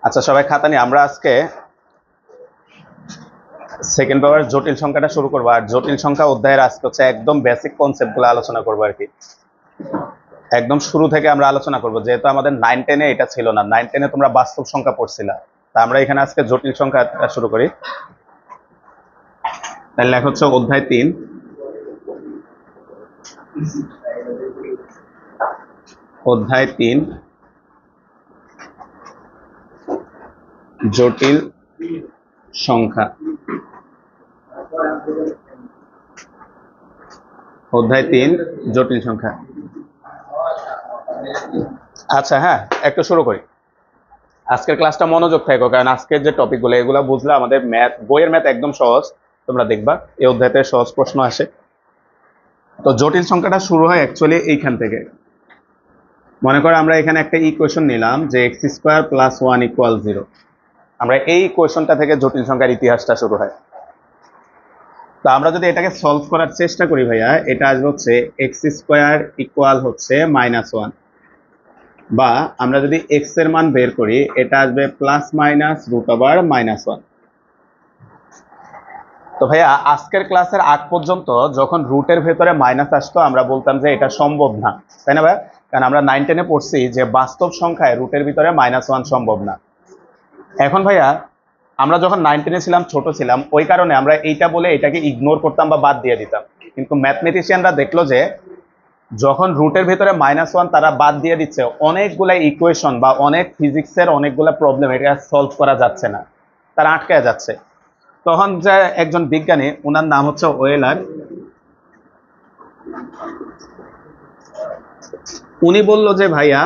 আচ্ছা সবাই খাতা নিয়ে আমরা আজকে সেকেন্ড পেপার জটিল সংখ্যাটা শুরু করবো। আর জটিল সংখ্যা অধ্যায়ের আজকে হচ্ছে একদম বেসিক কনসেপ্ট গুলো আলোচনা করবো আর কি। একদম শুরু থেকে আমরা আলোচনা করবো, যেহেতু আমাদের 9-10-এ এটা ছিল না। 9-10-এ তোমরা বাস্তব সংখ্যা পড়ছিলা, তা আমরা এখানে আজকে জটিল সংখ্যাটা শুরু করি। তাহলে লেখা হচ্ছে অধ্যায় 3, অধ্যায় 3 জটিল সংখ্যা। অধ্যায় 3 জটিল সংখ্যা। আচ্ছা হ্যাঁ, একটু শুরু করি। আজকের ক্লাসটা মনোযোগ থাকো, কারণ আজকের যে টপিকগুলো এগুলো বুঝলে আমাদের ম্যাথ বইয়ের ম্যাথ একদম সহজ। তোমরা দেখবা এই অধ্যায়তে সহজ প্রশ্ন আসে। তো জটিল সংখ্যাটা শুরু হয় অ্যাকচুয়ালি এইখান থেকে। মনে করো আমরা এখানে একটা ইকুয়েশন নিলাম যে x² + 1 = 0। আমরা এই ইকুয়েশনটা থেকে জটিল সংখ্যার ইতিহাসটা শুরু হয়। তো আমরা যদি এটাকে সলভ করার চেষ্টা করি ভাইয়া, এটা আসবে হচ্ছে x² = হচ্ছে -1, বা আমরা যদি x এর মান বের করি এটা আসবে ±√1। তো ভাইয়া আজকের ক্লাসের আগ পর্যন্ত যখন রুটের ভেতরে মাইনাস আসতো আমরা বলতাম যে এটা সম্ভব না, তাই না ভাইয়া? কারণ আমরা 9-10-এ পড়ছি যে বাস্তব সংখ্যায় রুটের ভিতরে -1 সম্ভব না। এখন ভাইয়া আমরা যখন 9-10-এ ছিলাম, ছোট ছিলাম, ওই কারণে আমরা এইটা বলে এটাকে ইগনোর করতাম বা বাদ দিয়ে দিতাম। কিন্তু ম্যাথমেটিশিয়ানরা দেখলো যে যখন রুটের ভেতরে -1 তারা বাদ দিয়ে দিচ্ছে, অনেকগুলা ইকুয়েশন বা অনেক ফিজিক্সের অনেকগুলা প্রবলেম এটা সলভ করা যাচ্ছে না, তারা আটকে যাচ্ছে। তখন যে একজন বিজ্ঞানী, ওনার নাম হচ্ছে ওয়েলার, উনি বলল যে ভাইয়া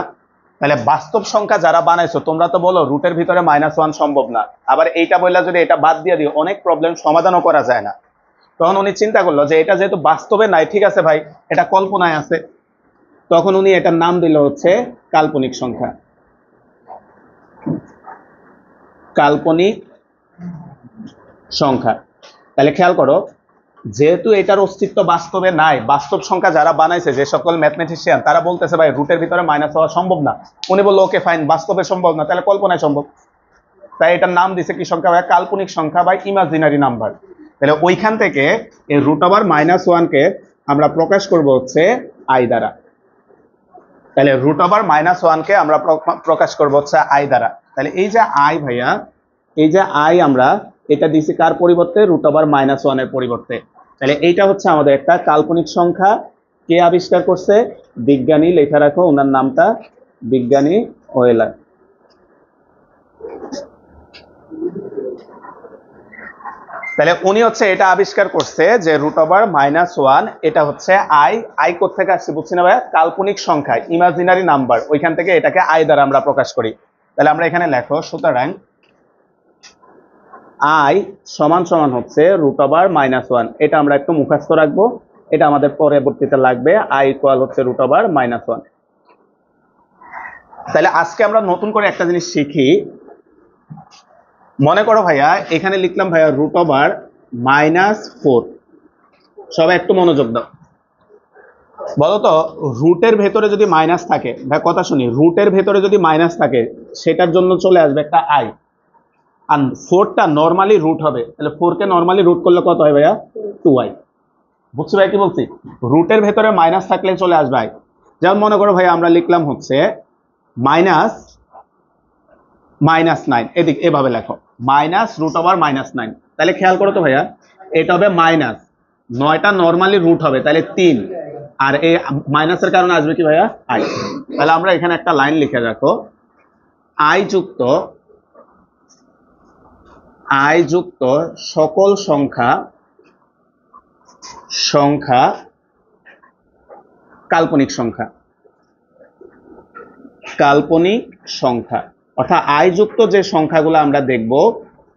তাহলে বাস্তব সংখ্যা যারা বানাইছো তোমরা তো বলো রুটের ভিতরে -1 সম্ভব না, আবার এইটা বললা যদি এটা বাদ দিয়ে দিও অনেক প্রবলেম সমাধানও করা যায় না। তখন উনি চিন্তা করলো যে এটা যেহেতু বাস্তবে নাই, ঠিক আছে ভাই এটা কল্পনায় আছে। তখন উনি এটার নাম দিল হচ্ছে কাল্পনিক সংখ্যা। কাল্পনিক সংখ্যা। তাহলে খেয়াল করো, যেহেতু এটার অস্তিত্ব বাস্তবে নাই, বাস্তব সংখ্যা যারা বানাইছে যে সকল ম্যাথমেটিশিয়ান তারা বলতেছে ভাই রুটের ভিতরে মাইনাস হওয়া সম্ভব না। উনি বললো ওকে ফাইন, বাস্তবে সম্ভব না, তাহলে কল্পনায় সম্ভব। তাই এটার নাম দিছে কি সংখ্যা ভাই? কাল্পনিক সংখ্যা বা ইমাজিনারি নাম্বার। তাহলে ওইখান থেকে এই √1 কে আমরা প্রকাশ করব হচ্ছে আই দ্বারা। তাহলে √1 কে আমরা প্রকাশ করব হচ্ছে আই দ্বারা। তাহলে এই যে আই ভাইয়া, এই যে আই আমরা এটা দিছি কার পরিবর্তে? √1 এর পরিবর্তে। তাহলে এইটা হচ্ছে আমাদের একটা কাল্পনিক সংখ্যা। কে আবিষ্কার করছে? বিজ্ঞানী। লেখা রাখো ওনার নামটা, বিজ্ঞানী ওয়েলার। তাহলে উনি হচ্ছে এটা আবিষ্কার করছে যে √1 এটা হচ্ছে আই। আই কোথা থেকে আসছে বুঝছি না ভাইয়া? কাল্পনিক সংখ্যা, ইমাজিনারি নাম্বার, ওইখান থেকে এটাকে আই দ্বারা আমরা প্রকাশ করি। তাহলে আমরা এখানে লেখো, সুতরাং আই সমান সমান হচ্ছে √1। এটা আমরা একটু মুখস্থ রাখবো, এটা আমাদের পরবর্তীতে লাগবে। আই ইকুয়াল হচ্ছে √1। তাহলে আজকে আমরা নতুন করে একটা জিনিস শিখি। মনে করো ভাইয়া এখানে লিখলাম ভাইয়া √-4। সবাই একটু মনোযোগ দাও। বলতো রুটের ভেতরে যদি মাইনাস থাকে, ভাই কথা শুনি, রুটের ভেতরে যদি মাইনাস থাকে সেটার জন্য চলে আসবে একটা আই। আর 4টা নর্মালি রুট হবে, তাহলে 4 কে নর্মালি রুট করলে কত হয় ভাইয়া? 2i। বুঝছো ভাই কি বলছি? রুটের ভেতরে মাইনাস থাকলে চলে আসবে আই। যেমন মনে করো ভাইয়া আমরা লিখলাম হচ্ছে -9, এদিক এভাবে লেখো -√9। তাহলে খেয়াল করো তো ভাইয়া, এটা হবে মাইনাস, 9টা নর্মালি রুট হবে, তাহলে 3, আর এই মাইনাসের কারণে আসবে কি ভাইয়া? আই। তাহলে আমরা এখানে একটা লাইন লিখে রাখো, আই যুক্ত সকল সংখ্যা কাল্পনিক সংখ্যা। কাল্পনিক সংখ্যা অর্থাৎ আই যুক্ত যে সংখ্যাগুলো আমরা দেখব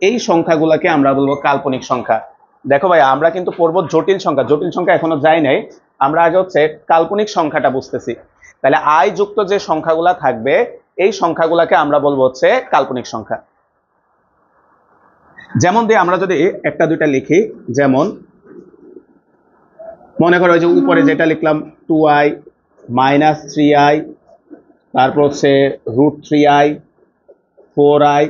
এই সংখ্যাগুলোকে আমরা বলবো কাল্পনিক সংখ্যা। দেখো ভাই আমরা কিন্তু পড়বো জটিল সংখ্যা, জটিল সংখ্যা এখনো যাই নাই, আমরা আগে হচ্ছে কাল্পনিক সংখ্যাটা বুঝতেছি। তাহলে আই যুক্ত যে সংখ্যাগুলো থাকবে এই সংখ্যাগুলোকে আমরা বলবো হচ্ছে কাল্পনিক সংখ্যা। যেমন দিয়ে আমরা যদি একটা দুইটা লিখি, যেমন মনে করো যে উপরে যেটা লিখলাম 2i -3i তারপর হচ্ছে √3i, 4i,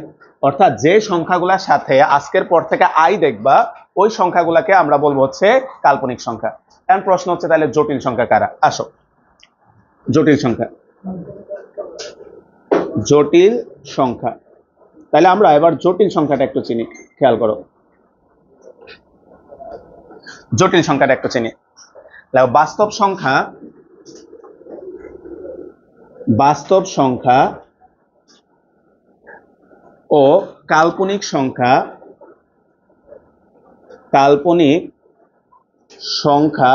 অর্থাৎ যে সংখ্যাগুলোর সাথে আজকের পর থেকে আই দেখবা ওই সংখ্যাগুলোকে আমরা বলবো হচ্ছে কাল্পনিক সংখ্যা। এখন প্রশ্ন হচ্ছে তাহলে জটিল সংখ্যা কারা? আসো, জটিল সংখ্যা, জটিল সংখ্যা। তাহলে আমরা এবার জটিল সংখ্যাটা একটু চিনি, খেয়াল করো, জটিল সংখ্যাটা একটু চিনি। বাস্তব সংখ্যা, বাস্তব সংখ্যা ও কাল্পনিক সংখ্যা, কাল্পনিক সংখ্যা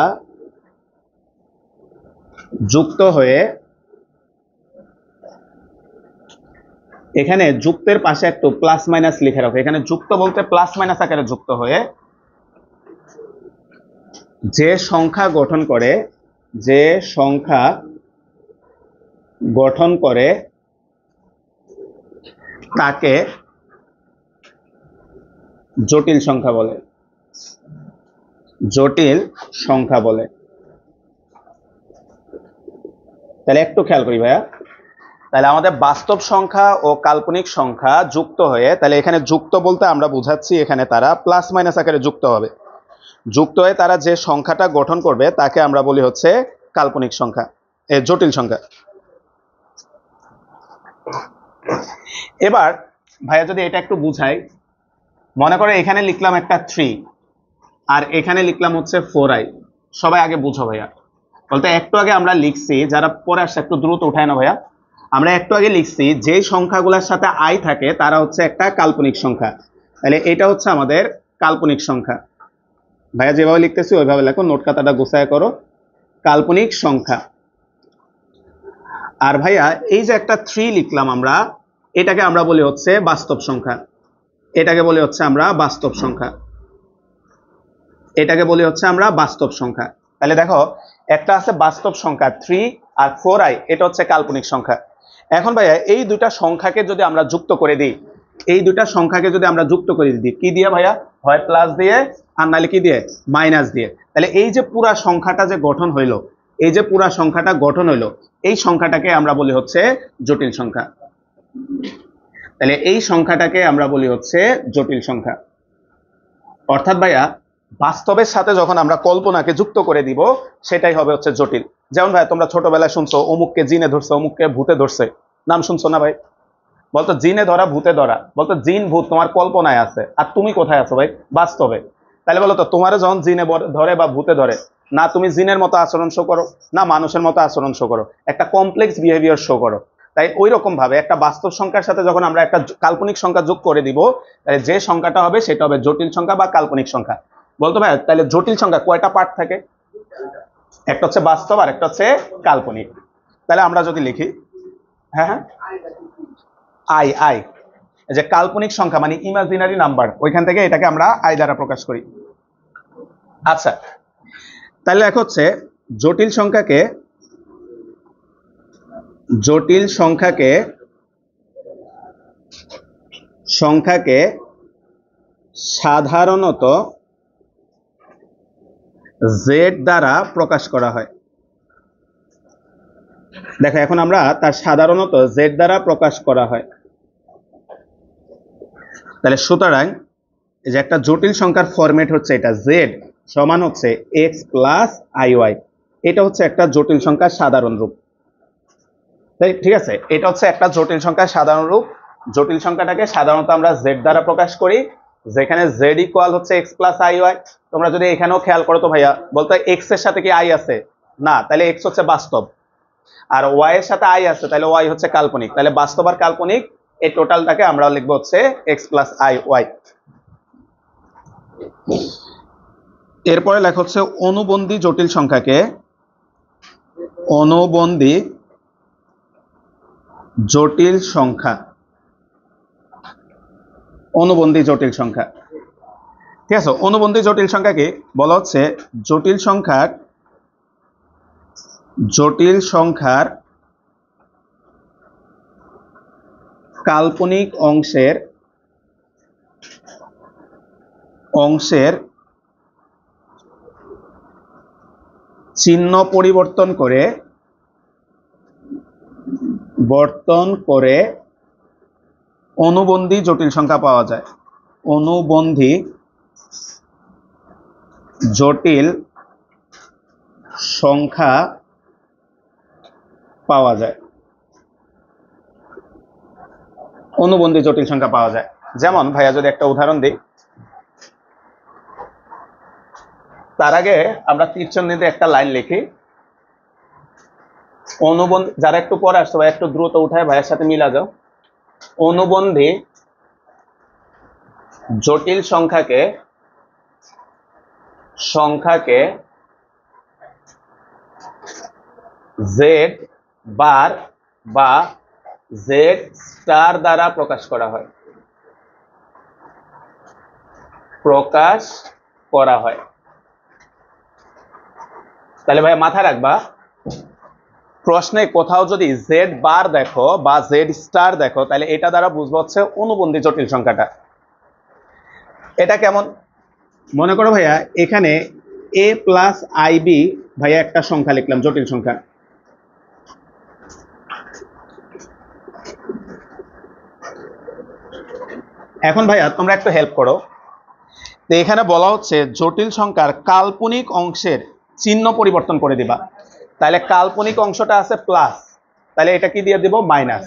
যুক্ত হয়ে, এখানে যুক্তের পাশে একটু প্লাস মাইনাস লিখে রাখো, এখানে যুক্ত বলতে প্লাস মাইনাস আকারে যুক্ত হয়ে যে সংখ্যা গঠন করে, যে সংখ্যা গঠন করে তাকে জটিল সংখ্যা বলে, জটিল সংখ্যা বলে। তাহলে একটু খেয়াল করি ভাইয়া, তাহলে আমাদের বাস্তব সংখ্যা ও কাল্পনিক সংখ্যা যুক্ত হয়ে, তাহলে এখানে যুক্ত বলতে আমরা বুঝাচ্ছি এখানে তারা প্লাস মাইনাস আকারে যুক্ত হবে, যুক্ত হয়ে তারা যে সংখ্যাটা গঠন করবে তাকে আমরা বলি হচ্ছে কাল্পনিক সংখ্যা, জটিল সংখ্যা। এবার ভাইয়া যদি এটা একটু বুঝাই, মনে করে এখানে লিখলাম একটা 3 আর এখানে লিখলাম হচ্ছে 4i, সবাই আগে বুঝো ভাইয়া, বলতে একটু আগে আমরা লিখছি, যারা পরে আসছে একটু দ্রুত উঠায় না ভাইয়া, আমরা একটু আগে লিখছি যে সংখ্যাগুলোর সাথে আই থাকে তারা হচ্ছে একটা কাল্পনিক সংখ্যা। তাহলে এটা হচ্ছে আমাদের কাল্পনিক সংখ্যা। ভাইয়া যেভাবে লিখতেছি ওইভাবে লেখো, নোট খাতাটা গোছায় করো, কাল্পনিক সংখ্যা। আর ভাইয়া এই যে একটা 3 লিখলাম আমরা, এটাকে আমরা বলি হচ্ছে বাস্তব সংখ্যা, এটাকে বলি হচ্ছে আমরা বাস্তব সংখ্যা, এটাকে বলি হচ্ছে আমরা বাস্তব সংখ্যা। তাহলে দেখো একটা আছে বাস্তব সংখ্যা 3 আর 4i, এটা হচ্ছে কাল্পনিক সংখ্যা। এখন ভাইয়া এই দুটা সংখ্যাকে যদি আমরা যুক্ত করে দিই, এই দুটা সংখ্যাকে যদি আমরা যুক্ত করে দিই কি দিয়ে ভাইয়া? হয় প্লাস দিয়ে আর নাহলে কি দিয়ে? মাইনাস দিয়ে। তাহলে এই যে পুরা সংখ্যাটা যে গঠন হইলো, এই যে পুরা সংখ্যাটা গঠন হইলো, এই সংখ্যাটাকে আমরা বলি হচ্ছে জটিল সংখ্যা। তাহলে এই সংখ্যাটাকে আমরা বলি হচ্ছে জটিল সংখ্যা। অর্থাৎ ভাইয়া বাস্তবের সাথে যখন আমরা কল্পনাকে যুক্ত করে দিব সেটাই হবে হচ্ছে জটিল। যেমন ভাই তোমরা ছোটবেলায় শুনছো অমুককে জিনে ধরছে, অমুককে ভূতে ধরছে, নাম শুনছো না ভাই? বলতো জিনে ধরা ভূতে ধরা, বলতো জিন ভূত তোমার কল্পনায় আছে আর তুমি কোথায় আছো ভাই? বাস্তবে। তাহলে বলো তো তোমার যখন জিনে ধরে বা ভূতে ধরে, না তুমি জিনের মতো আচরণ শো করো, না মানুষের মতো আচরণ শো করো, একটা কমপ্লেক্স বিহেভিয়ার শো করো। তাই ওই রকম ভাবে একটা বাস্তব সংখ্যার সাথে যখন আমরা একটা কাল্পনিক সংখ্যা যোগ করে দিব, তাহলে যে সংখ্যাটা হবে সেটা হবে জটিল সংখ্যা বা কাল্পনিক সংখ্যা। বলতো ভাই তাহলে জটিল সংখ্যা কয়টা পার্ট থাকে? একটা হচ্ছে বাস্তব আর একটা হচ্ছে কাল্পনিক। তাহলে আমরা যদি লিখি, হ্যাঁ হ্যাঁ, আই আই, যে কাল্পনিক সংখ্যা মানে ইমাজিনারি নাম্বার, ওইখান থেকে এটাকে আমরা আই দ্বারা প্রকাশ করি। আচ্ছা, তাহলে এক হচ্ছে জটিল সংখ্যাকে, জটিল সংখ্যাকে সংখ্যাকে সাধারণত জেড দ্বারা প্রকাশ করা হয়। দেখো এখন আমরা তার সাধারণত জেড দ্বারা প্রকাশ করা হয়। তাহলে সুতরাং এই যে একটা জটিল সংখ্যার ফরম্যাট হচ্ছে এটা, জেড সমান হচ্ছে এক্স প্লাস আই ওয়াই, এটা হচ্ছে একটা জটিল সংখ্যার সাধারণ রূপ। তাই ঠিক আছে, এটা হচ্ছে একটা জটিল সংখ্যার সাধারণ রূপ। জটিল সংখ্যাটাকে সাধারণত আমরা জেড দ্বারা প্রকাশ করি, যেখানে জেড ইকুয়াল হচ্ছে এক্স প্লাস আই ওয়াই। তোমরা যদি এখানেও খেয়াল করো তো ভাইয়া, বলতো এক্স এর সাথে কি আই আছে? না, তাহলে এক্স হচ্ছে বাস্তব, আর ওয়াই এর সাথে আই আছে, তাহলে ওয়াই হচ্ছে কাল্পনিক। তাহলে বাস্তব আর কাল্পনিক এই টোটালটাকে আমরা লিখবো হচ্ছে এক্স প্লাস আই ওয়াই। এরপরে লেখা হচ্ছে অনুবন্ধী জটিল সংখ্যাকে, অনুবন্ধী জটিল সংখ্যা, অনুবন্ধী জটিল সংখ্যা। ঠিক আছে, অনুবন্ধী জটিল সংখ্যাকে বলা হচ্ছে জটিল সংখ্যার, জটিল সংখ্যার কাল্পনিক অংশের চিহ্ন পরিবর্তন করে বর্তন করে অনুবন্ধী জটিল সংখ্যা পাওয়া যায়। অনুবন্ধী জটিল সংখ্যা পাওয়া যায়। অনুবন্ধী জটিল সংখ্যা পাওয়া যায়। যেমন ভাইয়া যদি একটা উদাহরণ দিই, তার আগে আমরা তীরচিহ্নিত একটা লাইন লিখি। অনুবন্ধী, যারা একটু পরে আসতো ভাই একটু দ্রুত উঠায় ভাইয়ের সাথে মিলা যাও। অনুবন্ধী জটিল সংখ্যাকে জেড বার বা জেড স্টার দ্বারা প্রকাশ করা হয়। তাহলে ভাই মাথায় রাখবা, প্রশ্নে কোথাও যদি জেড বার দেখো বা জেড স্টার দেখো, তাহলে এটা দ্বারা বুঝবো হচ্ছে অনুবন্ধী জটিল সংখ্যাটা। এটা কেমন? মনে করো ভাইয়া এখানে a প্লাস আইবি ভাইয়া একটা সংখ্যা লিখলাম, জটিল সংখ্যা। এখন ভাইয়া তোমরা একটু হেল্প করো, তো এখানে বলা হচ্ছে জটিল সংখ্যার কাল্পনিক অংশের চিহ্ন পরিবর্তন করে দিবা। তাহলে কাল্পনিক অংশটা আছে প্লাস, তাহলে এটা কি দিয়ে দিব? মাইনাস।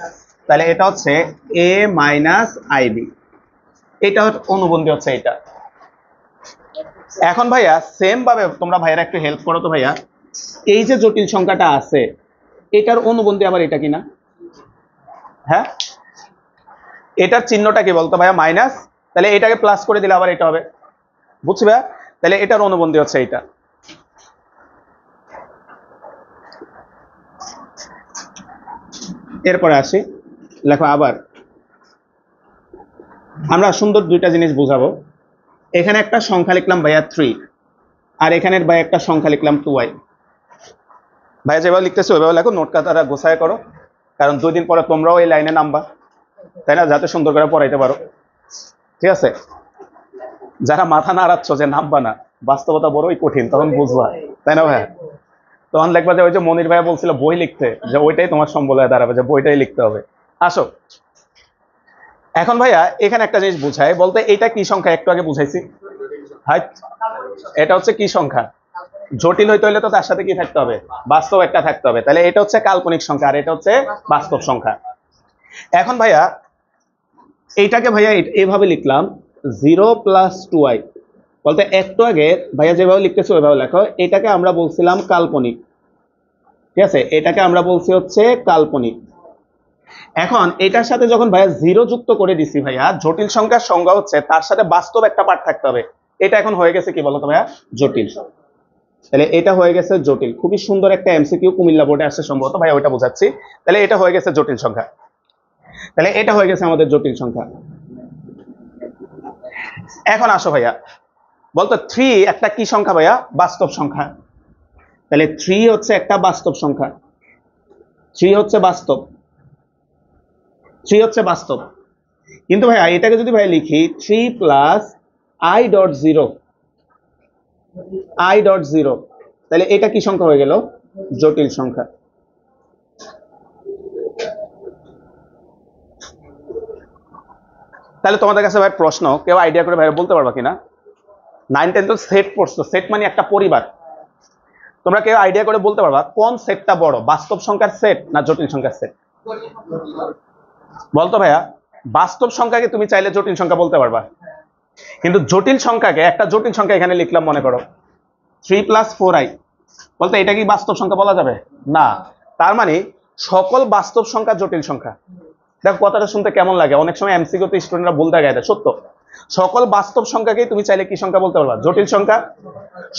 তাহলে এটা হচ্ছে a মাইনাস আইবি, এটা অনুবন্ধী হচ্ছে এটা। এখন ভাইয়া সেম ভাবে তোমরা ভাইয়ারা একটু হেল্প করো তো ভাইয়া, এই যে জটিল সংখ্যাটা আছে এটার অনুবন্ধী আবার এটা কিনা? হ্যাঁ, এটার চিহ্নটা কি বলতো ভাইয়া? মাইনাস। তাহলে এটাকে প্লাস করে দিলে আবার এটা হবে, বুঝছি ভাইয়া? তাহলে এটার অনুবন্ধী হচ্ছে এটা। এরপরে আসি, লেখো আবার আমরা সুন্দর দুইটা জিনিস বুঝাবো। এখানে একটা সংখ্যা লিখলাম ভাইয়া 3, আর এখানের ভাই একটা সংখ্যা লিখলাম 2y। ভাইয়া যেভাবে লিখতেছো ওইভাবে লেখো, নোট খাতাটা গোছায় করো, কারণ 2 দিন পরে তোমরাও এই লাইনে নামবা, তাই না? যাতে সুন্দর করে পড়াইতে পারো, ঠিক আছে? যারা মাথা নাড়াচ্ছ যে নামবা না, বাস্তবতা বড়ই কঠিন, তখন বুঝবা, তাই না ভাইয়া? তখন দেখবা যে ওই যে মনির ভাইয়া বলছিল বই লিখতে, যে ওইটাই তোমার সম্বল হয়ে দাঁড়াবে, যে বইটাই লিখতে হবে। আসো এখন ভাইয়া এখানে একটা জিনিস বুঝাই, বলতে এটা কি সংখ্যা? একটু আগে বুঝাইছি। হাইট, এটা হচ্ছে কি সংখ্যা? জটিল হইতে হলে তো তার সাথে কি থাকতে হবে? বাস্তব একটা থাকতে হবে। তাহলে এটা হচ্ছে কাল্পনিক সংখ্যা আর এটা হচ্ছে বাস্তব সংখ্যা। এখন ভাইয়া এইটাকে ভাইয়া এইভাবে লিখলাম 0 প্লাস 2y, বলতে একটু আগে ভাইয়া যেভাবে লিখতেছে ওইভাবে লেখো। এটাকে আমরা বলছিলাম কাল্পনিক, ঠিক আছে? এটাকে আমরা বলছি হচ্ছে কাল্পনিক। এখন এটার সাথে যখন ভাইয়া 0 যুক্ত করে দিছি ভাইয়া, জটিল সংখ্যার সংজ্ঞা হচ্ছে তার সাথে বাস্তব একটা পার্ট থাকতে হবে। এটা এখন হয়ে গেছে কি বলতো ভাইয়া? জটিল। তাহলে এটা হয়ে গেছে জটিল। খুবই সুন্দর একটা এমসিকিউ কুমিল্লা বোর্ডে আসছে সম্ভবত, ভাইয়া ওইটা বোঝাচ্ছি। তাহলে এটা হয়ে গেছে জটিল সংখ্যা। তাহলে এটা হয়ে গেছে আমাদের জটিল সংখ্যা। এখন আসো ভাইয়া, বলতো 3 একটা কি সংখ্যা ভাইয়া? বাস্তব সংখ্যা। তাহলে 3 হচ্ছে একটা বাস্তব সংখ্যা, 3 হচ্ছে বাস্তব, 3 হচ্ছে বাস্তব। কিন্তু ভাইয়া এটাকে যদি ভাই লিখি 3 plus I dot 0, I dot 0, তাহলে এটা কি সংখ্যা হয়ে গেল? জটিল সংখ্যা। তাহলে তোমাদের কাছে ভাই প্রশ্ন, কেউ আইডিয়া করে ভাই বলতে পারবা কিনা? 9-10 তো সেট পড়ছো, সেট মানে একটা পরিবার। তোমরা কেউ আইডিয়া করে বলতে পারবা কোন সেটটা বড়, বাস্তব সংখ্যার সেট না জটিল সংখ্যার সেট? বলতো ভাইয়া, বাস্তব সংখ্যাকে তুমি চাইলে জটিল সংখ্যা বলতে পারবা, কিন্তু জটিল সংখ্যাকে, একটা জটিল সংখ্যা এখানে লিখলাম মনে করো 3 প্লাস 4i, বলতে এটা কি বাস্তব সংখ্যা বলা যাবে? না। তার মানে সকল বাস্তব সংখ্যা জটিল সংখ্যা। দেখো কথাটা শুনতে কেমন লাগে, অনেক সময় এমসিকিউ তে স্টুডেন্টরা ভুল দেখায় দেয়, সত্য। সকল বাস্তব সংখ্যাকেই তুমি চাইলে কি সংখ্যা বলতে পারবা? জটিল সংখ্যা।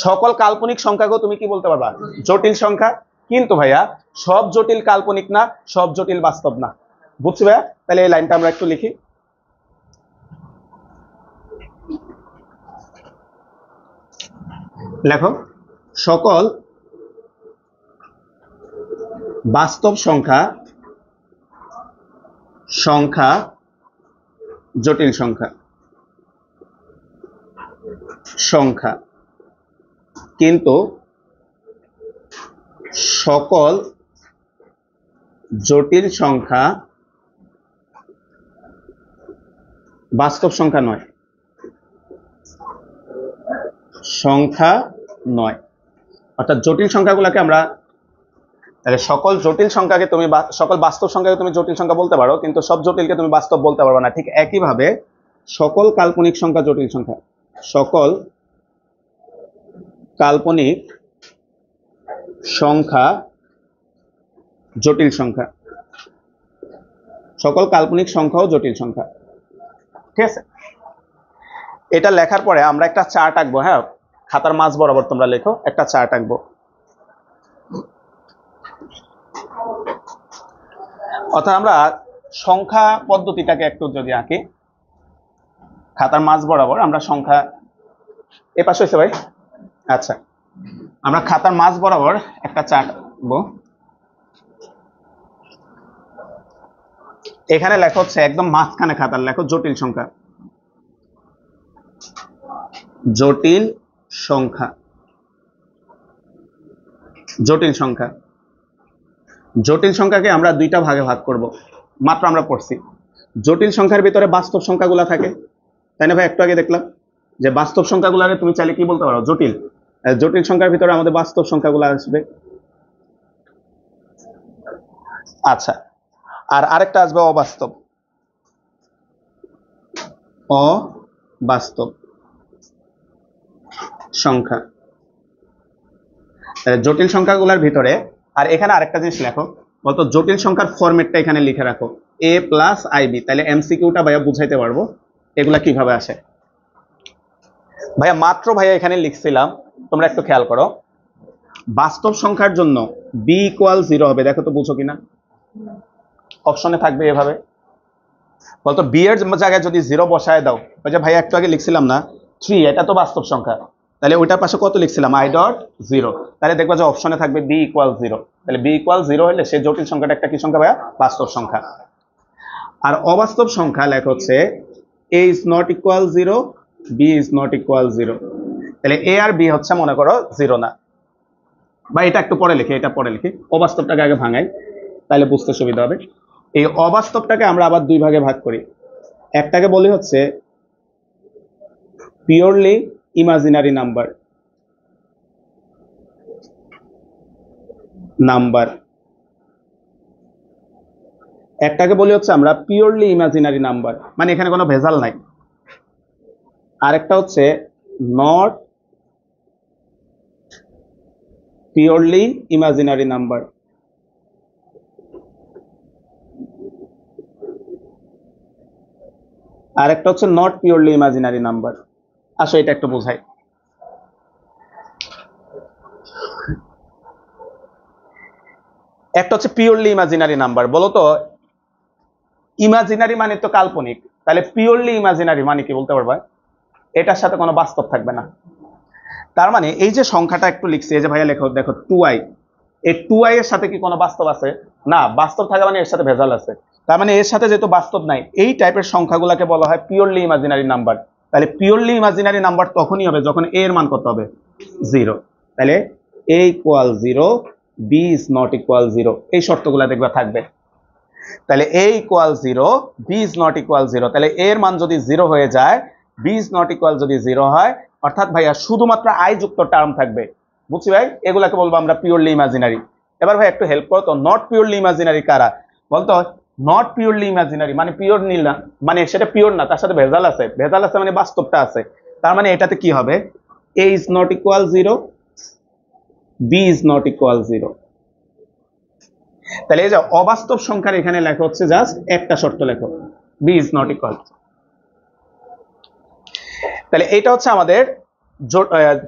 সকল কাল্পনিক সংখ্যাকেও তুমি কি বলতে পারবা? জটিল সংখ্যা। কিন্তু ভাইয়া সব জটিল কাল্পনিক না, সব জটিল বাস্তব না, বুঝছি ভাইয়া? তাহলে এই লাইনটা আমরা একটু লিখি। লেখো, সকল বাস্তব সংখ্যা জটিল সংখ্যা, কিন্তু সকল জটিল সংখ্যা বাস্তব সংখ্যা নয়, সংখ্যা নয়। অর্থাৎ জটিল সংখ্যাগুলোকে আমরা, তাহলে সকল জটিল সংখ্যাকে তুমি সকল বাস্তব সংখ্যাকে তুমি জটিল সংখ্যা বলতে পারো, কিন্তু সব জটিলকে তুমি বাস্তব বলতে পারবে না। ঠিক একইভাবে সকল কাল্পনিক সংখ্যা জটিল সংখ্যা, সকল কাল্পনিক সংখ্যা জটিল সংখ্যা, সকল কাল্পনিক সংখ্যাও জটিল সংখ্যা। ঠিক আছে, এটা লেখার পরে আমরা একটা চার্ট আঁকবো। হ্যাঁ, খাতার মাঝ বরাবর তোমরা লেখো, একটা চার্ট আঁকবো। অর্থাৎ আমরা সংখ্যা পদ্ধতিটাকে একটু যদি আঁকি, খাতার মাঝ বরাবর আমরা সংখ্যা, এ পাশে হয়েছে ভাই? আচ্ছা, আমরা খাতার মাঝ বরাবর একটা চার্ট আঁকবো। এখানে লেখা হচ্ছে একদম মাঝখানে খাতার লেখো জটিল সংখ্যা, জটিল সংখ্যা, জটিল সংখ্যা। জটিল সংখ্যাকে আমরা দুইটা ভাগে ভাগ করব, মাত্র আমরা পড়ছি। জটিল সংখ্যার ভিতরে বাস্তব সংখ্যাগুলো থাকে, তাই না ভাই? একটু আগে দেখলাম যে বাস্তব সংখ্যাগুলোকে তুমি চাইলে কি বলতে পারো? জটিল। জটিল সংখ্যার ভিতরে আমাদের বাস্তব সংখ্যাগুলো আসবে। আচ্ছা, আর আরেকটা আসবে অবাস্তব, অবাস্তব সংখ্যা। জটিল সংখ্যাগুলোর ভিতরে, আর এখানে আরেকটা জিনিস লেখো, বলতো জটিল সংখ্যার ফরম্যাটটা এখানে লিখে রাখো, a প্লাস আইবি। তাহলে এমসিকিউটা ভাইয়া বুঝাইতে পারবো এগুলা কিভাবে আসে। ভাইয়া মাত্র ভাইয়া এখানে লিখছিলাম, তোমরা একটু খেয়াল করো, বাস্তব সংখ্যার জন্য b ইকুয়াল 0 হবে। দেখো তো বুঝো কিনা, অপশনে থাকবে এভাবে। বলতো b এর জায়গায় যদি 0 বসায় দাও, ওই যে ভাইয়া একটু আগে লিখছিলাম না 3, এটা তো বাস্তব সংখ্যা, তাহলে ওইটার পাশে কত লিখছিলাম? i dot 0। তাহলে দেখবা যে অপশনে থাকবে b ইকুয়াল 0। তাহলে b ইকুয়াল 0 হলে সে জটিল সংখ্যাটা একটা কি সংখ্যা ভাইয়া? বাস্তব সংখ্যা। আর অবাস্তব সংখ্যা লেখা হচ্ছে a is not equal 0, b is not equal 0। তাহলে a আর b হচ্ছে মনে করো 0 না, বা এটা একটু পরে লিখি, এটা পরে লিখি, অবাস্তবটাকে আগে ভাঙাই, তাহলে বুঝতে সুবিধা হবে। এই অবাস্তবটাকে আমরা আবার দুই ভাগে ভাগ করি। একটাকে বলি হচ্ছে পিওরলি ইমাজিনারি নাম্বার, একটাকে বলি হচ্ছে আমরা পিওরলি ইমাজিনারি নাম্বার, মানে এখানে কোনো ভেজাল নাই। আরেকটা হচ্ছে নট পিওরলি ইমাজিনারি নাম্বার। আরেকটা হচ্ছে নট পিওরলি ইমাজিনারি নাম্বার। আসো এটা একটু বোঝাই। একটা হচ্ছে পিওরলি ইমাজিনারি নাম্বার। বলো তো, ইমাজিনারি মানে তো কাল্পনিক, তাহলে পিওরলি ইমাজিনারি মানে কি বলতে পারবা? এটার সাথে কোনো বাস্তব থাকবে না। তার মানে এই যে সংখ্যাটা একটু লিখছি, এই যে ভাইয়া লেখো, দেখো 2i, এই 2i এর সাথে কি কোনো বাস্তব আছে? না, বাস্তব থাকা মানে এর সাথে ভেজাল আছে। তার মানে এর সাথে যেহেতু বাস্তব নাই, এই টাইপের সংখ্যাগুলোকে বলা হয় পিওরলি ইমাজিনারি নাম্বার। তাহলে পিওরলি ইমাজিনারি নাম্বার তখনই হবে যখন a এর মান কত হবে? 0। তাহলে a equal 0, b is not equal 0, এই শর্তগুলো দেখবা থাকবে। তাহলে a equal 0, b is not equal 0। তাহলে a এর মান যদি 0 হয়ে যায়, b ইজ নট ইকুয়াল যদি 0 হয়, অর্থাৎ ভাইয়া শুধুমাত্র i যুক্ত টার্ম থাকবে। বুঝছি ভাই? এগুলাকে বলবো আমরা পিওরলি ইমাজিনারি। এবার ভাই একটু হেল্প করো তো, নট পিওরলি ইমাজিনারি কারা? বলতো নট পিওরলি ইমাজিনারি মানে পিওর নীল না, মানে সেটা পিওর না, তার সাথে ভেজাল আছে। ভেজাল আছে মানে বাস্তবটা আছে। তার মানে এটাতে কি হবে? a is not equal 0, b is not equal 0। তাহলে এই যে অবাস্তব সংখ্যার এখানে লেখা হচ্ছে জাস্ট একটা শর্ত লেখো, b ইজ নট ইকুয়াল। তাহলে এটা হচ্ছে আমাদের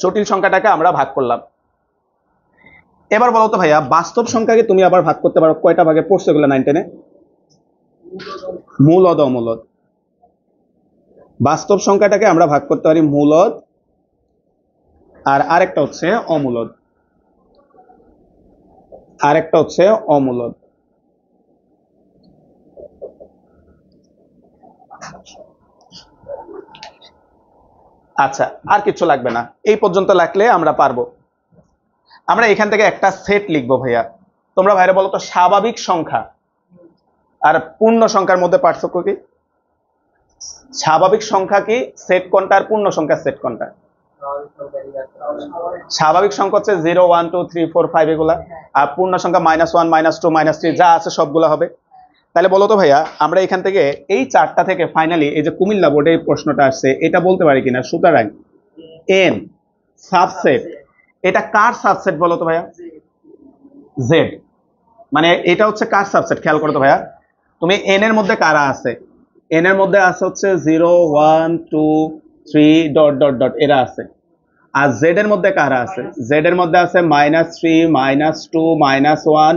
জটিল সংখ্যাটাকে আমরা ভাগ করলাম। এবার বলো তো ভাইয়া, বাস্তব সংখ্যাকে তুমি আবার ভাগ করতে পারো কয়টা ভাগে? পড়ছো এগুলো 9 10-এ? মূলদ, অমূলদ। বাস্তব সংখ্যাটাকে আমরা ভাগ করতে পারি মূলদ, আর আরেকটা হচ্ছে অমূলদ, আরেকটা হচ্ছে অমূলদ। আচ্ছা, আর কিছু লাগবে না, এই পর্যন্ত লাগলে আমরা পারবো। আমরা এখান থেকে একটা সেট লিখবো ভাইয়া। তোমরা ভাইরা বলো তো, স্বাভাবিক সংখ্যা আর পূর্ণ সংখ্যার মধ্যে পার্থক্য কি? স্বাভাবিক সংখ্যা কি সেট কোনটা আর পূর্ণ সংখ্যার সেট কোনটা? স্বাভাবিক সংখ্যা হচ্ছে 0 1 2 3 4 5 এগুলা, আর পূর্ণ সংখ্যা -1 -2 -3 যা আছে সবগুলা হবে। তাহলে বলো তো ভাইয়া, আমরা এখান থেকে এই চারটা থেকে ফাইনালি এই যে কুমিল্লা বোর্ডে এই প্রশ্নটা আসছে, এটা বলতে পারি কিনা? সুতরাং এন সাবসেট, এটা কার সাবসেট বলো তো ভাইয়া? জেড। মানে এটা হচ্ছে কার সাবসেট খেয়াল করো তো ভাইয়া, তুমি এন এর মধ্যে কারা আছে? এন এর মধ্যে আছে হচ্ছে 0 1 2 3 ডট ডট ডট এরা আছে। আর জেড এর মধ্যে কারা আছে? জেড এর মধ্যে আছে -3 -2 -1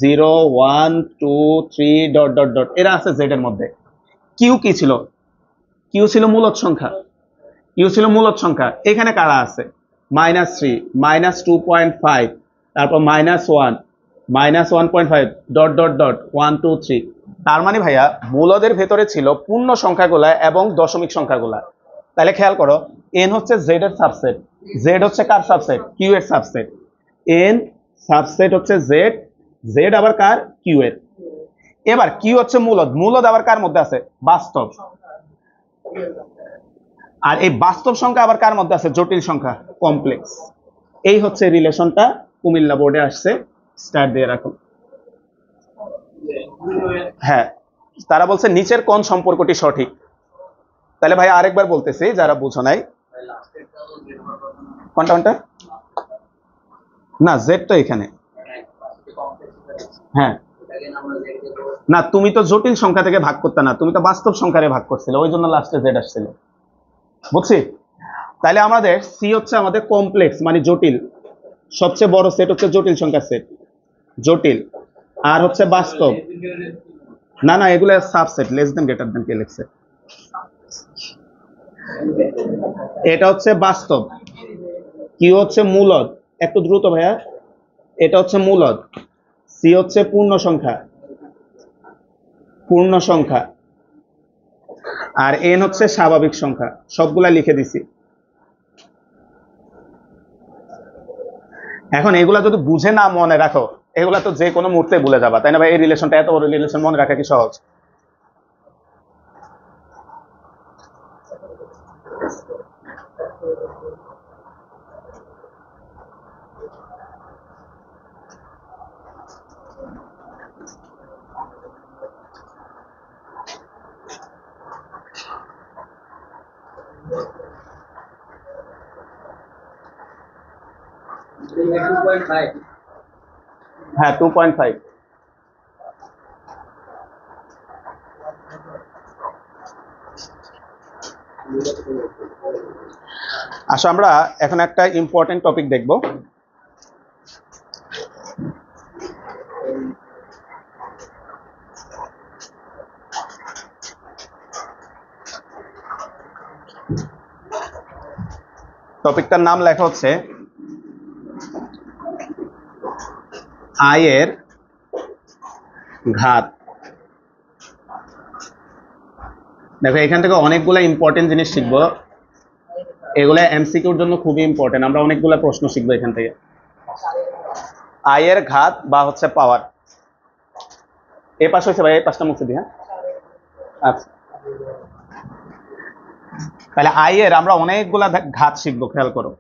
0 1 2 3 ডট ডট ডট এরা আছে জেড এর মধ্যে। কিউ কি ছিল? কিউ ছিল মূলদ সংখ্যা, কিউ ছিল মূলদ সংখ্যা। এখানে কারা আছে? -3 -2.5 তারপর -1 -1.5 ডট ডট ডট 1 2 3। তার মানে ভাইয়া মূলদের ভেতরে ছিল পূর্ণ সংখ্যাগুলা এবং দশমিক সংখ্যাগুলা। তাহলে খেয়াল করো, এন হচ্ছে জেড এর সাবসেট, জেড হচ্ছে কার সাবসেট? কিউ এর সাবসেট। এন সাবসেট হচ্ছে জেড, জেড আবার কার? কিউ এর। এবার কিউ হচ্ছে মূলদ, মূলদ আবার কার মধ্যে আছে? বাস্তব। আর এই বাস্তব সংখ্যা আবার কার মধ্যে আছে? জটিল সংখ্যা, কমপ্লেক্স। এই হচ্ছে রিলেশনটা কুমিল্লা বোর্ডে আসছে। স্টার্ট দিয়ে রাখো। হ্যাঁ, তারা বলছে নিচের কোন সম্পর্কটি সঠিক? তাহলে ভাই আরেকবার বলতেছি যারা বুঝো নাই। কোনটা কোনটা? না, জেড তো এখানে। হ্যাঁ, না তুমি তো জটিল সংখ্যা থেকে ভাগ করতে না, তুমি তো বাস্তব সংখ্যারে ভাগ করছিলে, ওই জন্য লাস্টে জেড আসছিল। বুঝছি? তাহলে আমাদের সি হচ্ছে আমাদের কমপ্লেক্স মানে জটিল, সবচেয়ে বড় সেট হচ্ছে জটিল সংখ্যার সেট, জটিল। আর হচ্ছে বাস্তব, না না এগুলো subset, less than greater than কে লিখছে, এটা হচ্ছে বাস্তব। কি হচ্ছে মূলদ, একটু দ্রুত ভাইয়া, এটা হচ্ছে মূলদ। সি হচ্ছে পূর্ণ সংখ্যা, পূর্ণ সংখ্যা। আর এন হচ্ছে স্বাভাবিক সংখ্যা। সবগুলা লিখে দিছি। এখন এগুলা যদি বুঝে না মনে রাখো, এগুলা তো যে কোনো মুহূর্তে ভুলে যাবা, তাই না ভাই? এই রিলেশনটা এত বড় রিলেশন মনে রাখা কি সহজ? হ্যাঁ 2.5। আসো আমরা এখন একটা ইম্পর্টেন্ট টপিক দেখব। টপিকটার নাম লেখা হচ্ছে আয়ের ঘাত। দেখো এখান থেকে অনেকগুলো ইম্পর্টেন্ট জিনিস শিখবো, এগুলা এমসিকিউর জন্য খুবই ইম্পর্টেন্ট। আমরা অনেকগুলো প্রশ্ন শিখবো এখান থেকে। আয়ের ঘাত বা হচ্ছে পাওয়ার। এই পাশ হয়েছে ভাই, এই পাশটা মুছে দিই। হ্যাঁ আচ্ছা, তাহলে আয়ের আমরা অনেকগুলা ঘাত শিখবো, খেয়াল করো।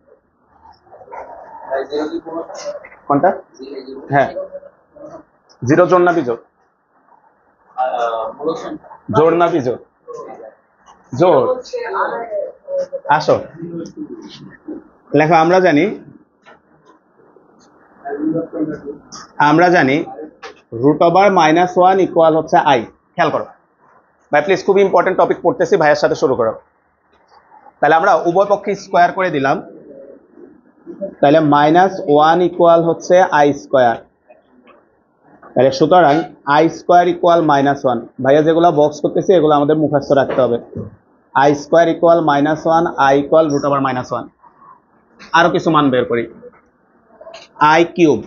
কোনটা? হ্যাঁ, জিরো জোর না বিজোড়? জোর না বিজোড়? জোর। আসো লেখো, আমরা জানি √1 ইকুয়াল হচ্ছে আই। খেয়াল করো ভাই প্লিজ, খুব ইম্পর্টেন্ট টপিক পড়তেছি, ভাইয়ের সাথে শুরু করো। তাহলে আমরা উভয় পক্ষে স্কোয়ার করে দিলাম, তাহলে -1 ইকুয়াল হচ্ছে আই স্কোয়ার। তাহলে সুতরাং আই স্কোয়ার ইকুয়াল -1। ভাইয়া যেগুলো বক্স করতেছি এগুলো আমাদের মুখস্থ রাখতে হবে। I square equal -1, I equal √1। আরো কিছু মান বের করি। আই কিউব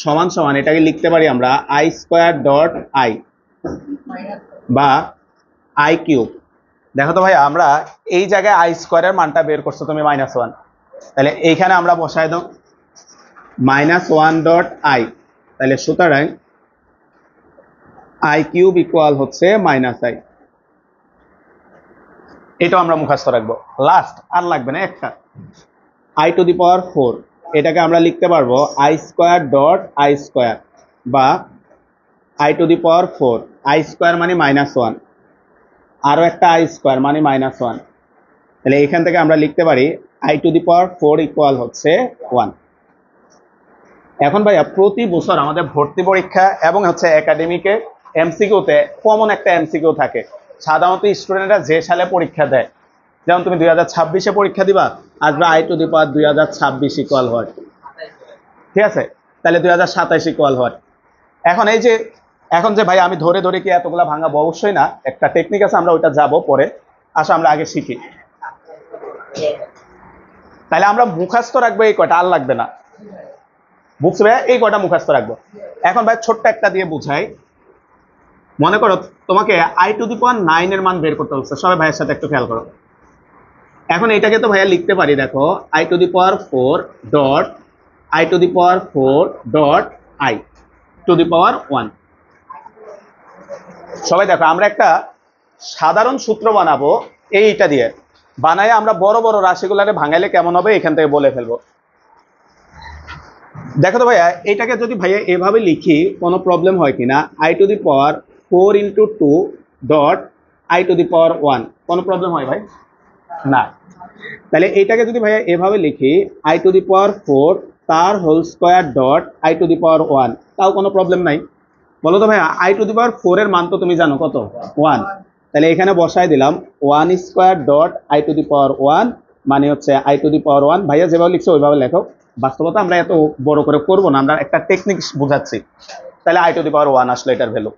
সমান সমান, এটাকে লিখতে পারি আমরা আই স্কোয়ার ডট আই বা আই কিউব। দেখো তো ভাই, আমরা এই জায়গায় আই স্কোয়ারের মানটা বের করছো তুমি -1, তাহলে এইখানে আমরা বসাই দাও -1 ডট আই। তাহলে সুতরাং আই কিউব ইকুয়াল হচ্ছে মাইনাস আই। এটাও আমরা মুখস্থ রাখবো। লাস্ট আর লাগবে না একটা, আই টু দি পাওয়ার 4, এটাকে আমরা লিখতে পারবো i square dot i square, বা i to the power 4, i square মানে -1, আরো একটা আই স্কোয়ার মানে -1। তাহলে এখান থেকে আমরা লিখতে পারি I to the power 4 equal হচ্ছে 1। এখন ভাইয়া প্রতি বছর আমাদের ভর্তি পরীক্ষা এবং হচ্ছে একাডেমিকে এমসিকিউতে কমন একটা এমসিকিউ থাকে। সাধারণত স্টুডেন্টরা যে সালে পরীক্ষা দেয়, যেমন তুমি 2026-এ পরীক্ষা দিবা, আসবে I to the power 2026 equal হয়, ঠিক আছে? তাহলে 2027 ইকুয়াল হয়। এখন এই যে এখন যে ভাই আমি ধরে ধরে কি এতগুলা ভাঙাবো? অবশ্যই না, একটা টেকনিক আছে, আমরা ওইটা যাব পরে। আসো আমরা আগে শিখি। তাহলে আমরা মুখস্থ রাখবো এই কয়টা, আর লাগবে না। বুঝছো ভাই? এই কয়টা মুখস্থ রাখবো। এখন ভাই ছোট্ট একটা দিয়ে বুঝাই। মনে করো তোমাকে আই টু দি পাওয়ার 9 এর মান বের করতে হচ্ছে, সবাই ভাইয়ের সাথে একটু খেয়াল করো। এখন এটাকে তো ভাইয়া লিখতে পারি, দেখো i to the power 4 dot i to the power 4 dot i to the power 1। সবাই দেখো আমরা একটা সাধারণ সূত্র বানাবো, এইটা দিয়ে বানায় আমরা বড় বড় রাশিগুলারে ভাঙাইলে কেমন হবে এখান থেকে বলে ফেলবো। দেখো তো ভাইয়া, এটাকে যদি ভাইয়া এভাবে লিখি কোনো প্রবলেম হয় কিনা? I to the power 4 into 2 dot i to the power 1, কোনো প্রবলেম হয় ভাই? না। তাহলে এইটাকে যদি ভাইয়া এভাবে লিখি আই টু দি পাওয়ার 4 তার whole square dot i to the power 1, তাও কোনো প্রবলেম নাই। বলো তো ভাইয়া, আই টু দি পাওয়ার 4 এর মান তো তুমি জানো কত? 1। তাহলে এখানে বসাই দিলাম 1 square dot i to the power 1, মানে হচ্ছে আই টু দি পাওয়ার 1। ভাইয়া যেভাবে লিখছো ওইভাবে লেখো, বাস্তবতা আমরা এত বড় করে করবো না, আমরা একটা টেকনিক বোঝাচ্ছি। তাহলে আই টু দি পাওয়ার 1 আসলো এটার ভ্যালু।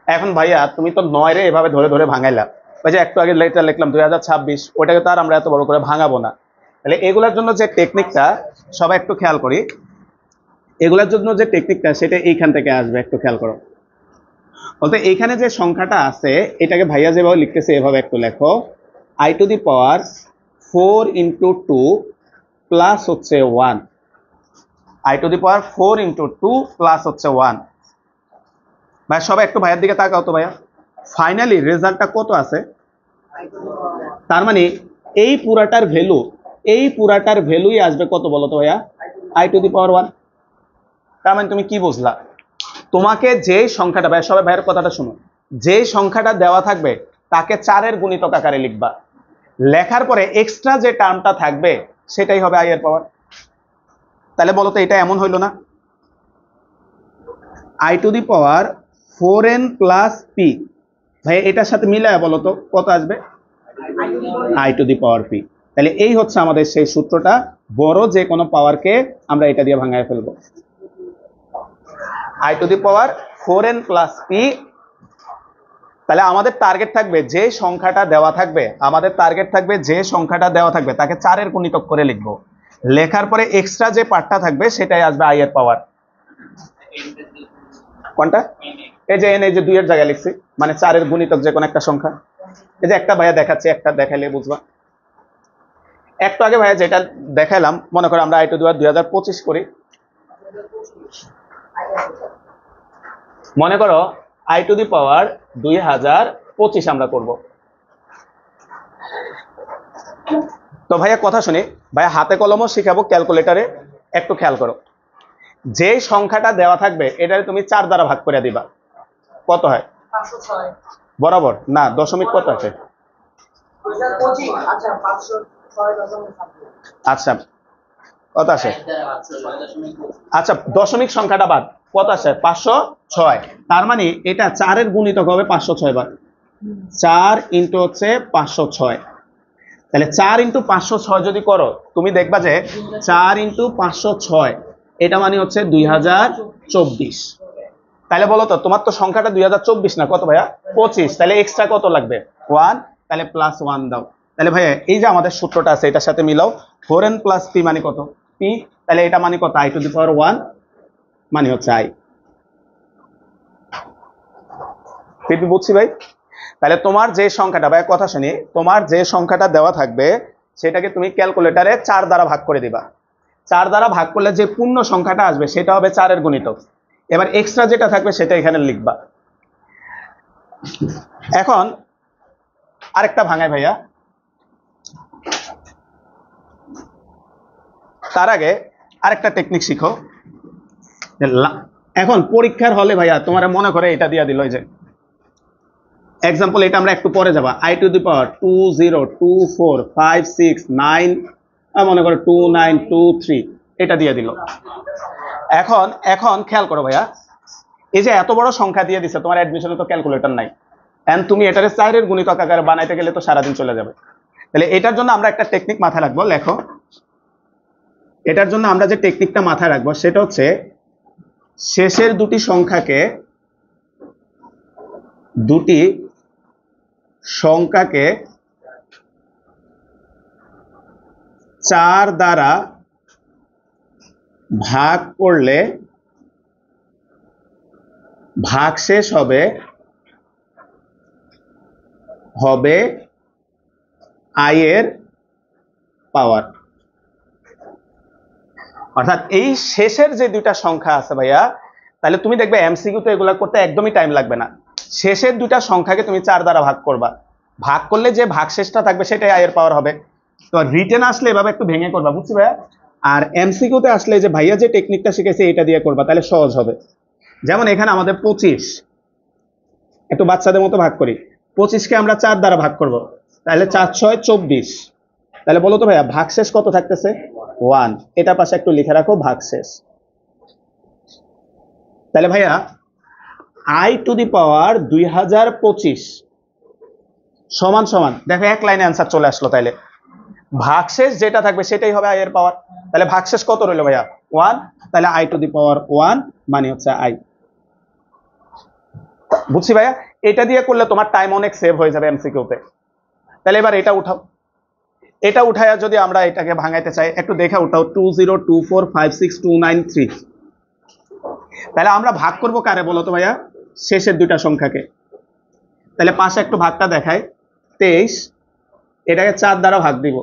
এখন ভাইয়া তুমি তো 9 রে এভাবে ধরে ধরে ভাঙাইলা, ওই যে একটু আগে লেটার লিখলাম 2026, ওটাকে তো আর আমরা এত বড় করে ভাঙাবো না। তাহলে এগুলোর জন্য যে টেকনিকটা, সবাই একটু খেয়াল করি, এগুলোর জন্য যে টেকনিকটা সেটা এইখান থেকে আসবে, একটু খেয়াল করো। বলতে এইখানে যে সংখ্যাটা আছে এটাকে ভাইয়া যেভাবে লিখতেছে এভাবে একটু লেখো, I to the power 4 into 2 plus হচ্ছে 1, I to the power 4 into 2 plus হচ্ছে 1। ভাই সবাই একটু ভাইয়ের দিকে তাকাও তো ভাইয়া, ফাইনালি রেজাল্টটা কত আছে? তার মানে এই পুরাটার ভ্যালুই আসবে কত বলো তো ভাইয়া? I to the power 1। তার মানে তুমি কি বুঝলা? তোমাকে যে সংখ্যাটা, ভাই সবাই ভাইয়ের কথাটা শুনো, যে সংখ্যাটা দেওয়া থাকবে তাকে 4 এর গুণিতক আকারে লিখবা, লেখার পরে এক্সট্রা যে টার্মটা থাকবে সেটাই হবে আই এর পাওয়ার। তাহলে বলো তো এটা এমন হইলো না? I to the power 4n plus P, ভাই এটার সাথে মিলায় বলো তো কত আসবে? I to the power P. তাহলে এই হচ্ছে আমাদের সেই সূত্রটা, বড় যে কোনো পাওয়ারকে আমরা এটা দিয়ে ভাঙায় ফেলবো। I to the power 4n plus P. তাহলে আমাদের টার্গেট থাকবে যে সংখ্যাটা দেওয়া থাকবে, তাকে 4 এর গুণিতক করে লিখবো, লেখার পরে এক্সট্রা যে পার্টটা থাকবে সেটাই আসবে আই এর পাওয়ার। কোনটা? এই যে এন, এই যে 2 এর জায়গায় লিখছি, মানে 4 এর গুণিতক যে কোনো একটা সংখ্যা। এই যে একটা ভাইয়া দেখাচ্ছি, একটা দেখাইলে বুঝবা। একটু আগে ভাইয়া যেটা দেখাইলাম, মনে করো আমরা আই টু দি পাওয়ার 2025 করি, মনে করো আই টু দি পাওয়ার 2025 আমরা করব। তো ভাইয়া কথা শুনি, ভাইয়া হাতে কলমও শিখাবো, ক্যালকুলেটরে একটু খেয়াল করো। যে সংখ্যাটা দেওয়া থাকবে এটারে তুমি 4 দ্বারা ভাগ করে দিবা, কত হয়? 506 বরাবর না, দশমিক কত আছে? আচ্ছা কত আসে? আচ্ছা দশমিক সংখ্যাটা বাদ, কত আসে? 506। তার মানে এটা 4 এর গুণিতক হবে 506 বার, 4 ইন্টু হচ্ছে 506। তাহলে 4 ইন্টু 506 যদি করো তুমি দেখবা যে 4 ইন্টু 506 এটা মানে হচ্ছে 2024। তাহলে বলো তো তোমার তো সংখ্যাটা 2024 না, কত ভাইয়া? 25। তাহলে এক্সট্রা কত লাগবে? 1। তাহলে প্লাস 1 দাও। তাহলে ভাইয়া এই যে আমাদের সূত্রটা আছে এটার সাথে মিলাও, 4n প্লাস পি মানে কত? পি। তাহলে এটা মানে কত? আই টু দি পাওয়ার 1 মানে হচ্ছে আই। পিপি বুঝছি ভাই? তাহলে তোমার যে সংখ্যাটা, ভাই কথা শুনি, তোমার যে সংখ্যাটা দেওয়া থাকবে সেটাকে তুমি ক্যালকুলেটরে 4 দ্বারা ভাগ করে দিবা, 4 দ্বারা ভাগ করলে যে পূর্ণ সংখ্যাটা আসবে সেটা হবে 4 এর গুণিতক। এবার এক্সট্রা যেটা থাকবে সেটা এখানে লিখবা। এখন আরেকটা ভাঙাই ভাইয়া, তার আগে আরেকটা টেকনিক শিখো। এখন পরীক্ষার হলে ভাইয়া তোমার মনে করে এটা দিয়া দিল, যে এক্সাম্পল এটা আমরা একটু পরে যাবা, i টু দি পাওয়ার 202456 9 মনে করো 2923 এটা দিয়ে দিল। এখন এখন খেয়াল করো ভাইয়া, এই যে এত বড় সংখ্যা দিয়ে দিছে, তোমার অ্যাডমিশনে তো ক্যালকুলেটর নাই, এন্ড তুমি এটারে 4 গুণিতক আকারে বানাইতে গেলে তো সারাদিন চলে যাবে। তাহলে এটার জন্য আমরা একটা টেকনিক মাথায় রাখবো, লেখো। এটার জন্য আমরা যে টেকনিকটা মাথায় রাখবো সেটা হচ্ছে শেষের দুটি সংখ্যাকে 4 দ্বারা ভাগ করলে ভাগশেষ হবে i এর পাওয়ার। অর্থাৎ এই শেষের যে দুইটা সংখ্যা আছে ভাইয়া, তাহলে তুমি দেখবে এমসিকিউ তে এগুলা করতে একদমই টাইম লাগবে না। শেষের দুইটা সংখ্যাকে তুমি 4 দ্বারা ভাগ করবা, ভাগ করলে যে ভাগশেষটা থাকবে সেটাই i এর পাওয়ার হবে। তো রিটেন আসলে এভাবে একটু ভেঙে করবা, বুঝছি ভাইয়া। আর এমসিকিউ তে আসলে যে ভাইয়া যে টেকনিকটা শিখেছে এটা দিয়ে করবা, তাহলে সহজ হবে। যেমন এখানে আমাদের 25, একটু বাচ্চাদের মতো ভাগ করি, 25কে আমরা 4 দ্বারা ভাগ করব, তাহলে 4 6 24। তাহলে বলো তো ভাইয়া ভাগশেষ কত থাকতেছে? 1। এটা পাশে একটু লিখে রাখো ভাগশেষ। তাহলে ভাইয়া i টু দি পাওয়ার 2025 সমান সমান, দেখো এক লাইনে অ্যান্সার চলে আসলো। তাইলে ভাগশেষ যেটা থাকবে সেটাই হবে i এর পাওয়ার। তাহলে ভাগশেষ কত রইল ভাইয়া? 1। তাহলে i টু দি পাওয়ার 1 মানে হচ্ছে i। বুঝছি ভাইয়া, এটা দিয়ে করলে তোমার টাইম অনেক সেভ হয়ে যাবে এমসিকিউ তে। তাহলে এবার এটা উঠাও, এটা উঠায়া যদি আমরা এটাকে ভাঙাইতে চাই, একটু দেখে উঠাও 2024562993। তাহলে আমরা ভাগ করব কারে বলো তো ভাইয়া? শেষের দুইটা সংখ্যাকে। তাহলে পাশে একটু ভাগটা দেখায় 23, এটাকে 4 দ্বারা ভাগ দিব,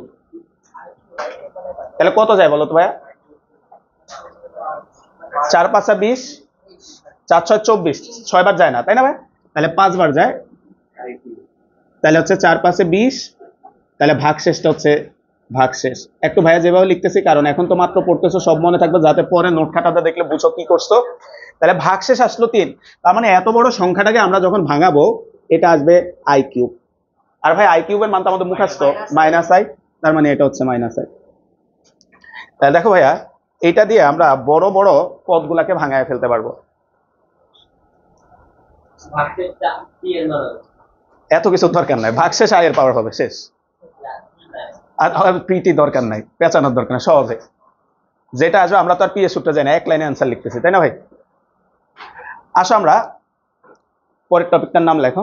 তাহলে কত যায় বলো তো ভাইয়া? 4 5 20, 4 6 24, 6 বার যায় না তাই না ভাই? তাহলে 5 বার যায়, তাহলে হচ্ছে 4 5 20। তাহলে ভাগশেষটা হচ্ছে ভাগশেষ। একটু ভাইয়া যেভাবে লিখতেছি, কারণ এখন তো মাত্র পড়তেছো, সব মনে থাকবে, যাতে পরে নোট খাতাটা দেখলে বুঝো কি করছো। তাহলে ভাগশেষ আসলো 3। তার মানে এত বড় সংখ্যাটাকে আমরা যখন ভাঙাবো এটা আসবে i কিউব। আর ভাই i কিউবের মানটা আমাদের মুখস্থ -i, তার মানে এটা হচ্ছে -i। তাহলে দেখো ভাইয়া, এটা দিয়ে আমরা বড় বড় পদগুলাকে ভাঙায় ফেলতে পারবো। এত কিছু দরকার নাই, ভাগশেষ i এর পাওয়ার হবে, শেষ। আর পিটি দরকার নাই, পেঁচানোর দরকার নাই, সহজে যেটা আসবে। আমরা তো আর পিএস সূত্রে যাই না, এক লাইনে অ্যান্সার লিখতেছি তাই না ভাই? আসো আমরা পরের টপিকটার নাম লেখো।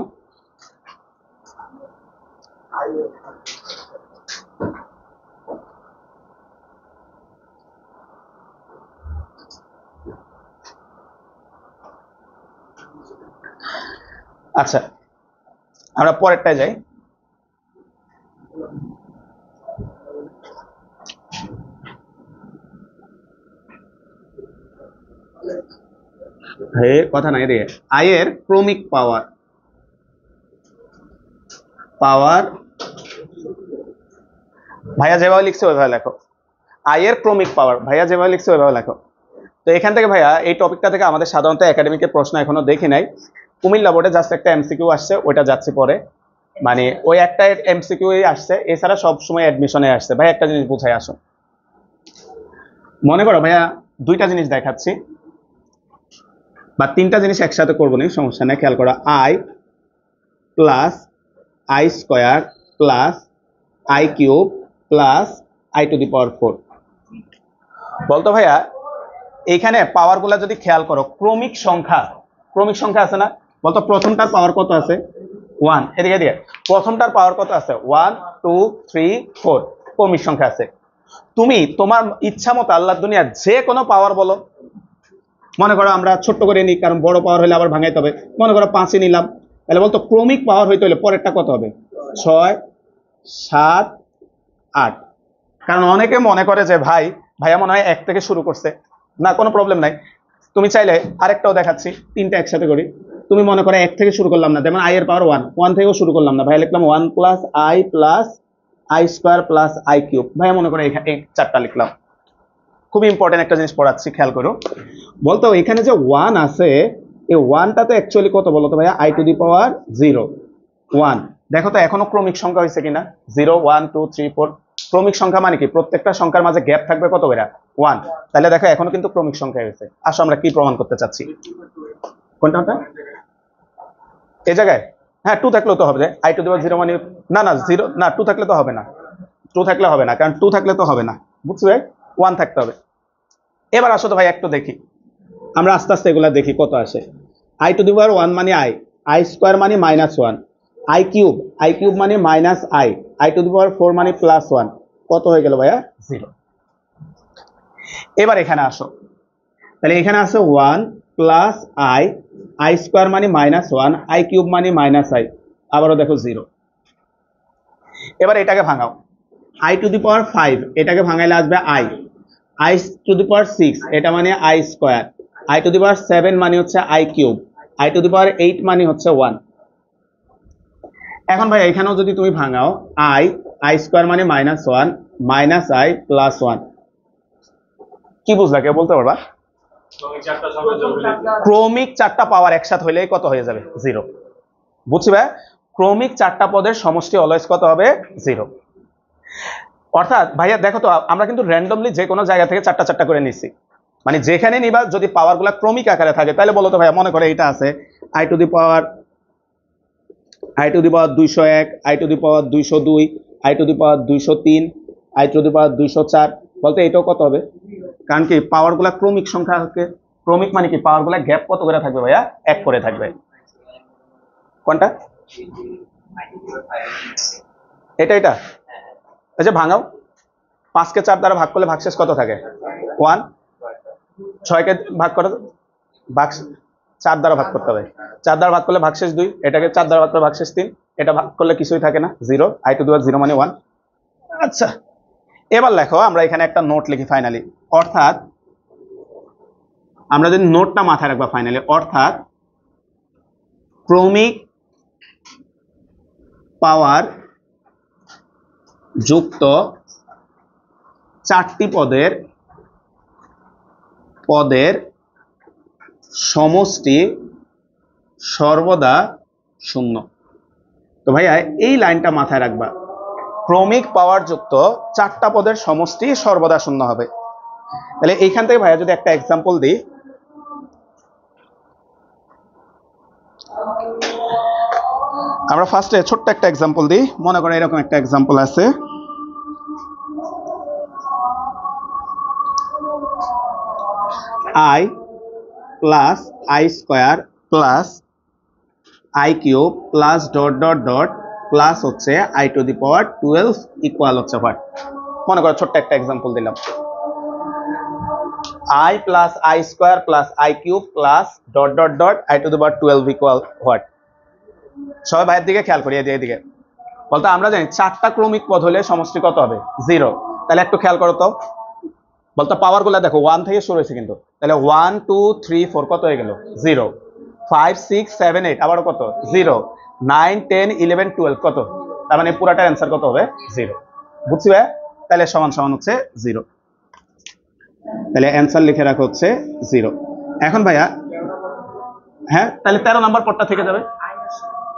আচ্ছা, আমরা পরেরটায় যাই। কথা নাই রে, i এর ক্রমিক পাওয়ার। ভাইয়া যেভাবে লিখছে ওইভাবে লেখো। i এর ক্রমিক পাওয়ার, ভাইয়া যেভাবে লিখছে ওইভাবে লেখো। তো এখান থেকে ভাইয়া এই টপিকটা থেকে আমাদের সাধারণত একাডেমিকের প্রশ্ন এখনো দেখি নাই। কুমিল্লা বোর্ডে জাস্ট একটা এমসিকিউ আসছে, ওইটা যাচ্ছে পরে, মানে ওই একটা এমসিকিউ আসছে, এছাড়া সব সময় অ্যাডমিশনে আসছে। ভাই একটা জিনিস বুঝাই আসো, মনে করো ভাইয়া দুইটা জিনিস দেখাচ্ছি, বা তিনটা জিনিস একসাথে করবো না, সমস্যা নেই। খেয়াল করো, i plus i square plus i cube plus i to the power 4। বলতো ভাইয়া এইখানে পাওয়ার গুলা যদি খেয়াল করো, ক্রমিক সংখ্যা আছে না? বলতো প্রথমটার পাওয়ার কত আছে? 1। এদিকে দিয়ে প্রথমটার পাওয়ার কত আছে? 1 2 3 4, ক্রমিক সংখ্যা আছে। তুমি তোমার ইচ্ছা মতো আল্লাহর দুনিয়ার যে কোনো পাওয়ার বলো। মনে করো আমরা ছোট্ট করে নিই, কারণ বড় পাওয়ার হলে আবার ভাঙাইতে হবে। মনে করো 5 নিলাম, তাহলে বলতো ক্রমিক পাওয়ার হইতে হলে পরেরটা কত হবে? 6 7 8। কারণ অনেকে মনে করে যে ভাইয়া মনে হয় 1 থেকে শুরু করছে, না কোনো প্রবলেম নাই। তুমি চাইলে আরেকটাও দেখাচ্ছি, তিনটা একসাথে করি। তুমি মনে করো 1 থেকে শুরু করলাম না, যেমন i এর পাওয়ার 1, 1 থেকেও শুরু করলাম না ভাই, লিখলাম 1 plus i square plus i cube. ভাই মনে করো এখানে এই চারটা লিখলাম। খুব ইম্পর্টেন্ট একটা জিনিস পড়াচ্ছি, খেয়াল করো। বলতো এখানে যে 1 আছে, এই 1টা তো অ্যাকচুয়ালি কত বলো তো ভাইয়া? i টু দি পাওয়ার 0 1। দেখো তো এখনো ক্রমিক সংখ্যা হয়েছে কিনা? 0 1 2 3 4। ক্রমিক সংখ্যা মানে কি? প্রত্যেকটা সংখ্যার মাঝে গ্যাপ থাকবে কত করে? 1। তাহলে দেখো এখনো কিন্তু ক্রমিক সংখ্যা হয়েছে। আসো আমরা কি প্রমাণ করতে চাচ্ছি? কোনটা এই জায়গায়? হ্যাঁ 2 থাকলেও তো হবে। i টু দি পাওয়ার 0 মানে না না 0 না, 2 থাকলে তো হবে না। 2 থাকলে হবে না, কারণ 2 থাকলে তো হবে না, বুঝছো ভাই? 1 থাকতে হবে। এবার আসো তো ভাই একটু দেখি, আমরা আস্তে আস্তে এগুলা দেখি কত আসে। i টু দি পাওয়ার 1 মানে i স্কোয়ার মানে -1, i কিউব মানে i টু দি পাওয়ার 4 মানে +1, কত হয়ে গেল ভাইয়া? 0। এবার এখানে আসো, তাহলে এখানে আছে 1 প্লাস i স্কোয়ার মানে -1, i কিউব মানে -i, আবারও দেখো 0। এবার এটাকে ভাঙাও, i টু দি পাওয়ার 5 এটাকে ভাঙাইলে আসবে i টু দি পাওয়ার 6 এটা মানে i square, i to the power 7 মানে হচ্ছে i cube, i to the power 8 মানে হচ্ছে 1। এখন ভাই এখানেও যদি তুমি ভাঙাও, i স্কোয়ার মানে -1 i প্লাস 1, কি বুঝলা? কেউ বলতে পারবা? ক্রমিক চারটা পাওয়ার একসাথে হইলে কত হয়ে যাবে? 0। বুঝছি ভাই? ক্রমিক চারটা পদের সমষ্টি অলওয়েজ কত হবে? 0। অর্থাৎ ভাইয়া দেখো তো, আমরা কিন্তু র্যান্ডমলি যে কোনো জায়গা থেকে চারটা চারটা করে নিচ্ছি, মানে যেখানে নিবা যদি পাওয়ার গুলা ক্রমিক আকারে থাকে, তাহলে বলো তো ভাইয়া, মনে করে এটা আছে i to the power 201, i to the power 202, i to the power 203, i to the power 204, বলতে এটাও কত হবে? কারণ কি পাওয়ার গুলা ক্রমিক সংখ্যা হচ্ছে, ক্রমিক মানে কি পাওয়ার গুলা গ্যাপ কত করে থাকবে ভাইয়া? 1 করে থাকবে। কোনটা? এটা আচ্ছা ভাঙাও, 5 কে 4 দ্বারা ভাগ করলে ভাগশেষ কত থাকে? 1। 6 কে ভাগ করো, ভাগ 4 দ্বারা ভাগ করতে হবে, 4 দ্বারা ভাগ করলে ভাগশেষ 2, এটাকে 4 দ্বারা ভাগ করলে ভাগশেষ 3, এটা ভাগ করলে কিছুই থাকে না, 0, i টু দি পাওয়ার 0 মানে 1। আচ্ছা এবার লেখো, আমরা এখানে একটা নোট লিখি ফাইনালি, অর্থাৎ আমরা যদি নোটটা মাথায় রাখবা ফাইনালি, অর্থাৎ ক্রমিক পাওয়ার যুক্ত চারটি পদের সমষ্টি সর্বদা 0। তো ভাইয়া এই লাইনটা মাথায় রাখবা, ক্রমিক পাওয়ার যুক্ত চারটা পদের সমষ্টি সর্বদা 0 হবে। তাহলে এইখান থেকে ভাইয়া যদি একটা এক্সাম্পল দিই, আমরা ফার্স্টে ছোট্ট একটা এক্সাম্পল দিই, মনে করো এরকম একটা এক্সাম্পল আছে, i plus i square plus i cube plus dot dot dot plus হচ্ছে i to the power 12 equal হচ্ছে হোয়াট? মনে করো ছোট্ট একটা এক্সাম্পল দিলাম, i plus i square plus i cube plus dot dot dot i to the power 12 equal what? সবাই ভাইয়ের দিকে খেয়াল করি, এদিকে বলতো আমরা জানি চারটা ক্রমিক পদ হলে সমষ্টি কত হবে? 0। তাহলে একটু খেয়াল করো তো, বলতো পাওয়ার গুলা দেখো 1 থেকে শুরু হয়েছে কিন্তু, তাহলে 1 2 3 4 কত হয়ে গেল? 0। 5 6 7 8 আবারও কত? 0। 9 10 11 12 কত? তার মানে পুরাটার অ্যান্সার কত হবে? 0। বুঝছি ভাই? তাহলে সমান সমান হচ্ছে 0। তাহলে অ্যান্সার লিখে রাখো হচ্ছে 0। এখন ভাইয়া, হ্যাঁ তাহলে 13 নম্বর পদটা থেকে যাবে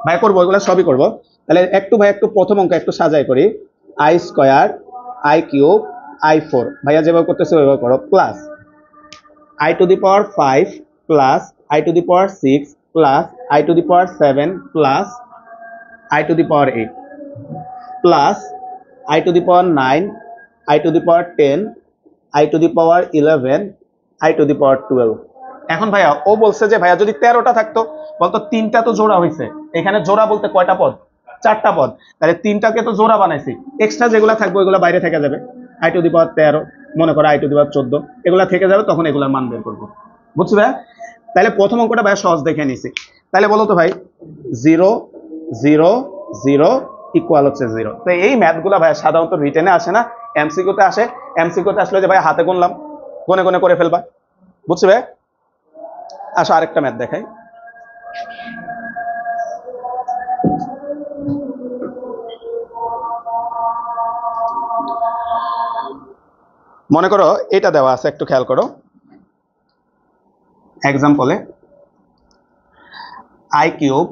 ভাই, করবো ওইগুলো সবই করবো। তাহলে একটু প্রথম অঙ্ক একটু সাজাই করি, i square i cube i4, ভাইয়া যেভাবে করতেছে ওইভাবে করো, plus i to the power 5 plus i to the power 6 plus i to the power 7 plus i to the power 8 plus i to the power 9 i to the power 10 i to the power 11 i to the power 12। এখন ভাইয়া ও বলছে যে ভাইয়া যদি 13টা থাকতো, বলতো 3টা তো জোড়া হয়েছে, এখানে জোড়া বলতে কয়টা পদ? 4টা পদ, তাহলে 3টাকে তো জোড়া বানাইছি, এক্সট্রা যেগুলো থাকবে ওইগুলো বাইরে থেকে যাবে, i টু দি পাওয়ার 13, মনে করো i টু দি পাওয়ার 14, এগুলা থেকে যাবে, তখন এগুলার মান বের করবো। বুঝছো ভাই? তাহলে প্রথম অঙ্কটা ভাই সহজ দেখে নিছি। তাহলে বলো তো ভাই 0 0 0 ইকুয়াল হচ্ছে 0। তো এই ম্যাথগুলা ভাই সাধারণত রিটেনে আসে না, এমসিকিউতে আসে। এমসিকিউতে আসলে যে ভাই হাতে গুনলাম, গনে গনে করে ফেলবা। বুঝছো ভাই? আসো আরেকটা ম্যাথ দেখাই। মনে করো এটা দেওয়া আছে, একটু খেয়াল করো এক্সাম্পলে আই কিউব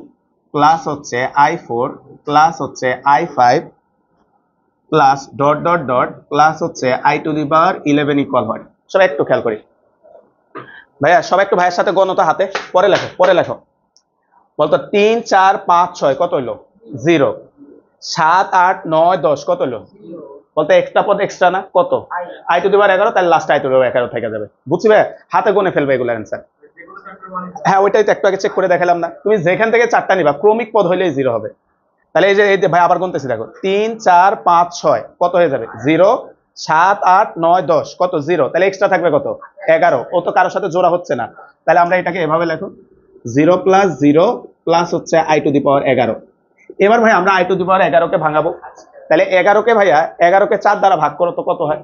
প্লাস হচ্ছে i4 প্লাস হচ্ছে i5 plus dot dot dot plus হচ্ছে i⁻11 ইকুয়াল হয়। সব একটু খেয়াল করি ভাইয়া, সব একটু ভাইয়ের সাথে গণতা হাতে, পরে লেখো পরে লেখো। বলতো 3 4 5 6 কত হইলো 0, 7 8 9 10 কত হইলো, বলতো এক্সট্রা পদ এক্সট্রা না কত i⁻11, তাহলে লাস্ট i⁻11 থেকে যাবে। বুঝছি ভাইয়া, হাতে গুনে ফেলবে এগুলো অ্যান্সার। হ্যাঁ ওইটাই তো একটু আগে চেক করে দেখালাম না, তুমি যেখান থেকে চারটা নিবা ক্রমিক পদ হইলেই 0 হবে। তাহলে এই যে ভাই আবার গুনতেছি দেখো 3 4 5 6 কত হয়ে যাবে 0, 7 8 9 10 কত 0, তাহলে এক্সট্রা থাকবে কত 11। ও তো কারোর সাথে জোড়া হচ্ছে না, তাহলে আমরা এটাকে এভাবে লেখো 0 প্লাস 0 প্লাস হচ্ছে i⁻11। এবার ভাই আমরা i⁻11 কে ভাঙাবো, তাহলে 11 কে ভাইয়া 11 কে 4 দ্বারা ভাগ করো তো কত হয়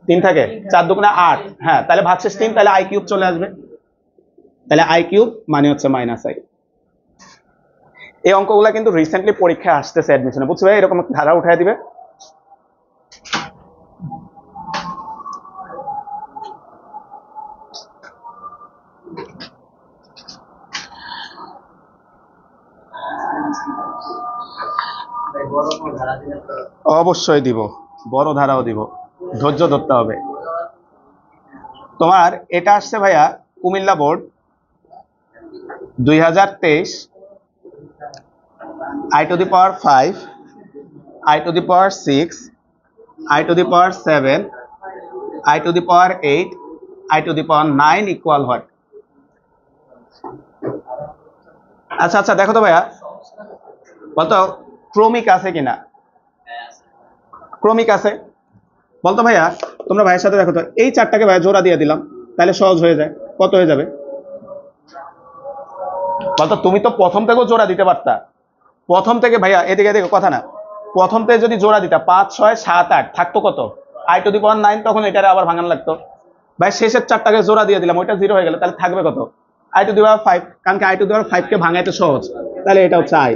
3 থাকে, 4 দুগুণে 8, হ্যাঁ তাহলে ভাগশেষ 3, তাহলে i কিউব চলে আসবে। তাহলে i কিউব মানে হচ্ছে -i। এই অঙ্কগুলা কিন্তু রিসেন্টলি পরীক্ষায় আসতেছে অ্যাডমিশনে, বুঝছো ভাই, এরকম ধারা উঠাই দিবে। অবশ্যই দিব, বড় ধারাও দিব, ধৈর্য ধরতে হবে। তোমার এটা আসছে ভাইয়া Comilla board 2023, i⁻5, i⁻6, i⁻7, i⁻8, i⁻9 equal হয়। আচ্ছা আচ্ছা দেখো তো ভাইয়া, বলতো ক্রমিক আছে কিনা, ক্রমিক আছে। বলতো ভাইয়া তোমরা ভাইয়ের সাথে দেখো তো, এই চারটাকে ভাইয়া জোড়া দিয়ে দিলাম, তাহলে সহজ হয়ে যায়, কত হয়ে যাবে বলতো। তুমি তো প্রথম থেকেও জোড়া দিতে পারতা, প্রথম থেকে ভাইয়া এদিকে এদিকে কথা না, প্রথম থেকে যদি জোড়া দিতা 5 6 7 8 থাকতো কত i⁻9, তখন এটারে আবার ভাঙানো লাগতো। ভাই শেষের চারটাকে জোড়া দিয়ে দিলাম, ওইটা 0 হয়ে গেল, তাহলে থাকবে কত i⁻5, কারণ কি i⁻5 কে ভাঙাইতে সহজ, তাহলে এটা হচ্ছে i,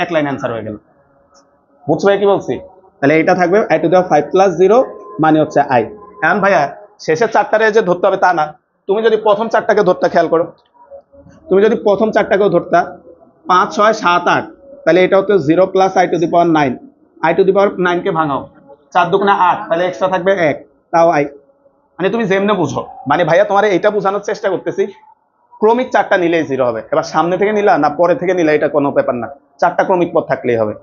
এক লাইন অ্যান্সার হয়ে গেল। বুঝছো ভাই কি বলছি, তাহলে এটা থাকবে i⁻5 প্লাস 0 মানে হচ্ছে i। এখন ভাইয়া শেষের চারটারে যে ধরতে হবে তা না, তুমি যদি প্রথম চারটাকে ধরতে, খেয়াল করো, তুমি যদি প্রথম চারটাকেও ধরতা 5 6 7 8, তাহলে এটা হতো 0 প্লাস i⁻9, i⁻9 কে ভাঙাও, 4 দুগুণে 8, তাহলে এক্সট্রা থাকবে 1, তাও i। মানে তুমি যেমনে বুঝো, মানে ভাইয়া তোমার এটা বোঝানোর চেষ্টা করতেছি, ক্রমিক চারটা নিলেই 0 হবে। এবার সামনে থেকে নিলা না পরে থেকে নিলা এটা কোনো ব্যাপার না, চারটা ক্রমিক পদ থাকলেই হবে।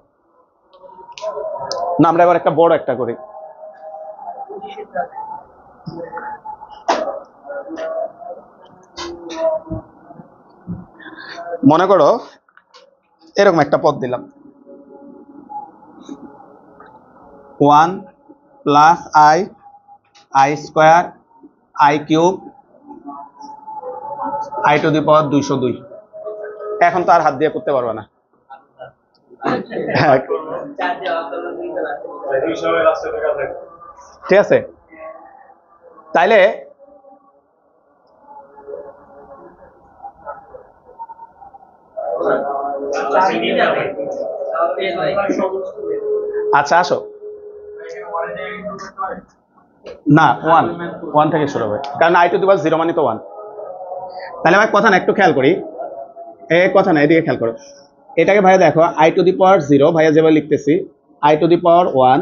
না আমরা এবার একটা বড় একটা করি, মনে করো এরকম একটা পদ দিলাম 1 plus i square i cube i⁻202। এখন তো আর হাত দিয়ে করতে পারবে না, ঠিক আছে। তাইলে আচ্ছা আসো, না 1 থেকে শুরু হবে, কারণ i⁻0 মানে তো 1। তাহলে ভাই কথা না একটু খেয়াল করি, এই কথা না এদিকে খেয়াল করো, এটাকে ভাইয়া দেখো i⁻0 ভাইয়া যেভাবে লিখতেছি i⁻1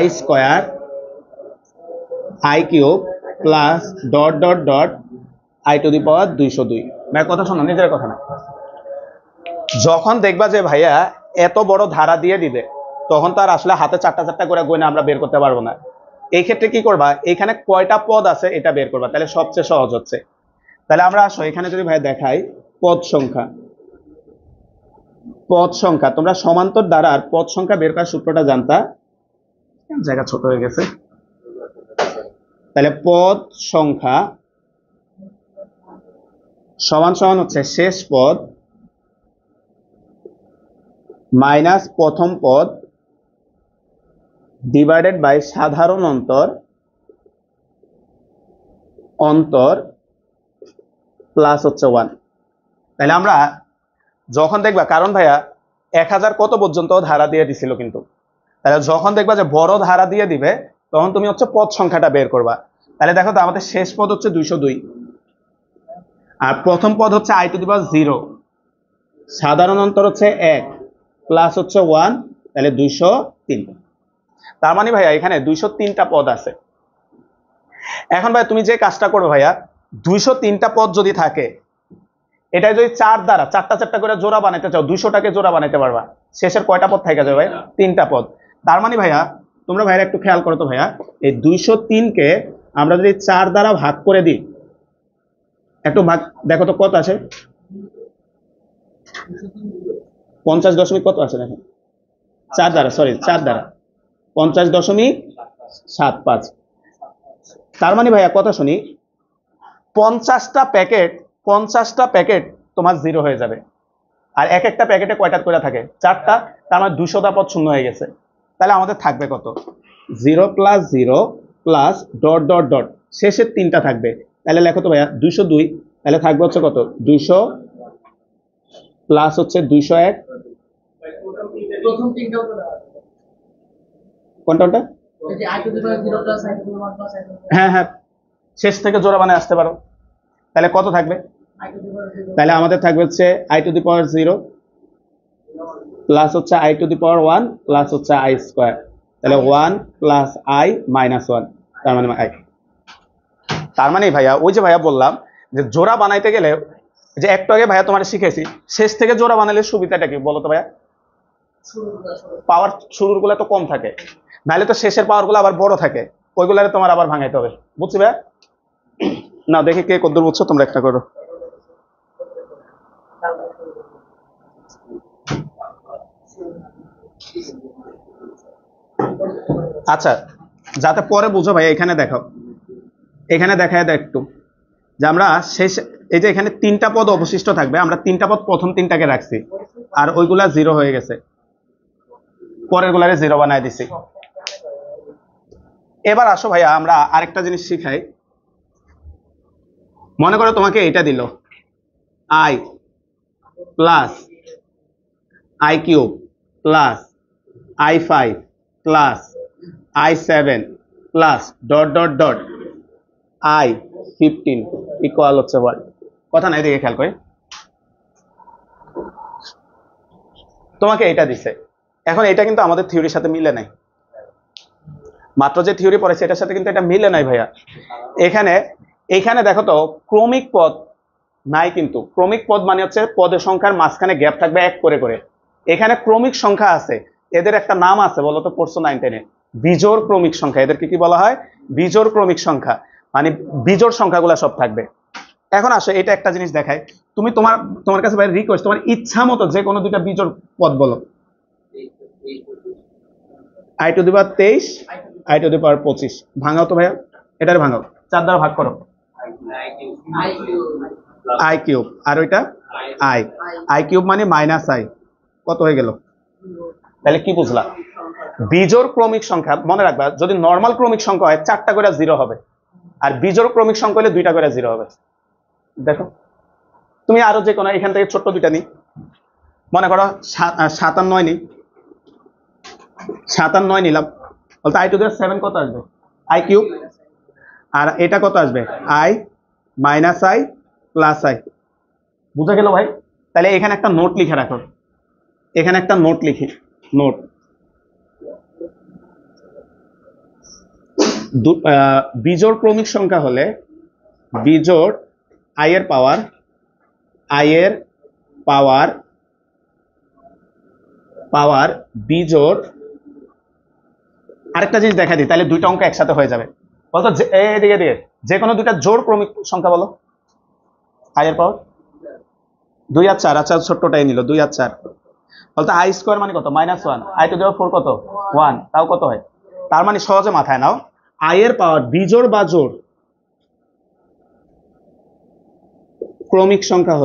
i square i cube plus dot dot dot i⁻202। ভাই কথা শোনো, নিজের কথা না, যখন দেখবা যে ভাইয়া এত বড় ধারা দিয়ে দিবে, তখন তার আসলে হাতে চারটা চারটা করে গয়না আমরা বের করতে পারবো না। এই ক্ষেত্রে কি করবা, এখানে কয়টা পদ আছে এটা বের করবা, তাহলে সবচেয়ে সহজ হচ্ছে। তাহলে আমরা আসো এখানে যদি ভাই দেখাই পদ সংখ্যা, পদ সংখ্যা তোমরা সমান্তর দ্বারার পদ সংখ্যা বের করার সূত্রটা জানতা, জায়গা ছোট হয়ে গেছে। তাহলে পদ সংখ্যা সমান সমান হচ্ছে শেষ পদ মাইনাস প্রথম পদ ডিভাইডেড বাই সাধারণ অন্তর অন্তর প্লাস হচ্ছে 1। তাহলে আমরা যখন দেখবা, কারণ ভাইয়া 1000 কত পর্যন্ত ধারা দিয়ে দিছিল, কিন্তু তাহলে যখন দেখবা যে বড় ধারা দিয়ে দিবে তখন তুমি হচ্ছে পদ সংখ্যাটা বের করবা। তাহলে দেখো তো আমাদের শেষ পদ হচ্ছে 202 আর প্রথম পদ হচ্ছে i⁻0, সাধারণ অন্তর হচ্ছে 1 প্লাস হচ্ছে 1, তাহলে 203। তার মানে ভাইয়া এখানে 203টা পদ আছে। এখন ভাই তুমি যে কাজটা করবে ভাইয়া, 203টা পদ যদি থাকে, এটা যদি 4 দ্বারা চারটা চারটা করে জোড়া বানাইতে চাও, 200টাকে জোড়া বানাইতে পারবা। শেষের কয়টা পদ থেকে যাবে ভাই? 3টা পদ। তার মানে ভাইয়া তোমরা ভাইয়া একটু খেয়াল করো তো ভাইয়া, এই 203কে আমরা যদি 4 দ্বারা ভাগ করে দিই, একটু ভাগ দেখো তো কত আছে। 50 দশমিক কত আছে দেখো, 4 দ্বারা, সরি 4 দ্বারা 50.75। তার মানে ভাইয়া কথা শুনি, 50টা প্যাকেট তোমার 0 হয়ে যাবে। আর এক একটা প্যাকেটে কয়টা করে থাকে? 4টা। তার মানে 200টা পদ শূন্য হয়ে গেছে। তাহলে আমাদের থাকবে কত? 0 plus 0 plus dot dot dot, শেষের 3টা থাকবে। তাহলে লেখো তো ভাইয়া 202, তাহলে থাকবে হচ্ছে কত? 200 প্লাস হচ্ছে 201, কোনটা? হ্যাঁ হ্যাঁ, শেষ থেকে জোড়া বানায় আসতে পারো। তাহলে কত থাকবে? তাহলে আমাদের থাকবে হচ্ছে i⁻0 প্লাস হচ্ছে i⁻1 প্লাস হচ্ছে i স্কোয়ার, তাহলে 1 প্লাস i মাইনাস 1, তার মানে i। তার মানে ভাইয়া ওই যে ভাইয়া বললাম যে জোড়া বানাইতে গেলে, যে একটু আগে ভাইয়া তোমার শিখেছি, শেষ থেকে জোড়া বানালে সুবিধাটা কি বলো তো ভাইয়া? পাওয়ার শুরুর গুলা তো কম থাকে, নাহলে তো শেষের পাওয়ার গুলো আবার বড় থাকে, ওইগুলারে তোমার আবার ভাঙাইতে হবে। বুঝছি ভাইয়া? না দেখি কে কদ্দূর বুঝছো, তোমরা একটা করো। আচ্ছা, যাতে পরে বুঝো ভাই, এখানে দেখো, এখানে দেখায় দাও একটু, যে আমরা শেষ, এই যে এখানে 3টা পদ অবশিষ্ট থাকবে, আমরা 3টা পদ প্রথম 3টাকে রাখছি, আর ওইগুলা 0 হয়ে গেছে, পরের গুলারে 0 বানায় দিছি। এবার আসো ভাইয়া আমরা আরেকটা জিনিস শিখাই। মনে করো তোমাকে এটা দিল i plus i³ plus i5 plus i7 plus dot dot dot i15 equal হচ্ছে 1। কথা নাই, দিকে খেয়াল করে, তোমাকে এটা দিছে। এখন এটা কিন্তু আমাদের থিওরির সাথে মিলে নাই, মাত্র যে থিওরি পড়েছে এটার সাথে কিন্তু এটা মিলে নাই ভাইয়া। এখানে দেখো তো ক্রমিক পদ নাই, কিন্তু ক্রমিক পদ মানে হচ্ছে পদের সংখ্যার মাঝখানে গ্যাপ থাকবে 1 করে করে। এখানে ক্রমিক সংখ্যা আছে, এদের একটা নাম আছে, বলো তো পড়ছো 9-10-এ, বিজোড় ক্রমিক সংখ্যা। এদেরকে কি বলা হয়? বিজোড় ক্রমিক সংখ্যা, মানে বিজোড় সংখ্যাগুলো সব থাকবে। এখন আসো এটা একটা জিনিস দেখায়, তুমি তোমার কাছে ভাই রিকোয়েস্ট, তোমার ইচ্ছা মতো যে কোনো দুইটা বিজোড় পদ বলো। i⁻23, i⁻25, ভাঙাও তো ভাইয়া, এটারে ভাঙাও, 4 দ্বারা ভাগ করো, i³ আর ওইটা i³ মানে মাইনাস i, কত হয়ে গেল? তাহলে কি বুঝলা? বিজোড় ক্রমিক সংখ্যা মনে রাখবা, যদি নরমাল ক্রমিক সংখ্যা হয় 4টা করে 0 হবে, আর বিজোড় ক্রমিক সংখ্যা হলে 2টা করে 0 হবে। দেখো তুমি আরো যে কোনো এখান থেকে ছোট্ট দুইটা নি, মনে করো 57 নি, 57 নিলাম, বলতে i⁻7 কত আসবে? i³ আর এটা কত আসবে? i minus i plus i। বুঝা গেল ভাই? তাহলে এখানে একটা নোট লিখে রাখো, এখানে একটা নোট লিখি, নোট, বিজোড় ক্রমিক সংখ্যা হলে বিজোড় i এর পাওয়ার বিজোড়, আরেকটা জিনিস দেখা দিই, তাহলে দুইটা অঙ্ক একসাথে হয়ে যাবে। বলতো এদিকে যে কোনো দুইটা জোড় ক্রমিক সংখ্যা বলো, i এর পাওয়ার 2 আর 4, আচ্ছা ছোট্টটাই নিল 2 আর 4, বলতো i স্কোয়ার মানে কত? -1, i⁻4 কত? 1, তাও কত হয়? তার মানে সহজে মাথায় নাও, i এর পাওয়ার বিজোড় বা জোড় ক্রমিক সংখ্যা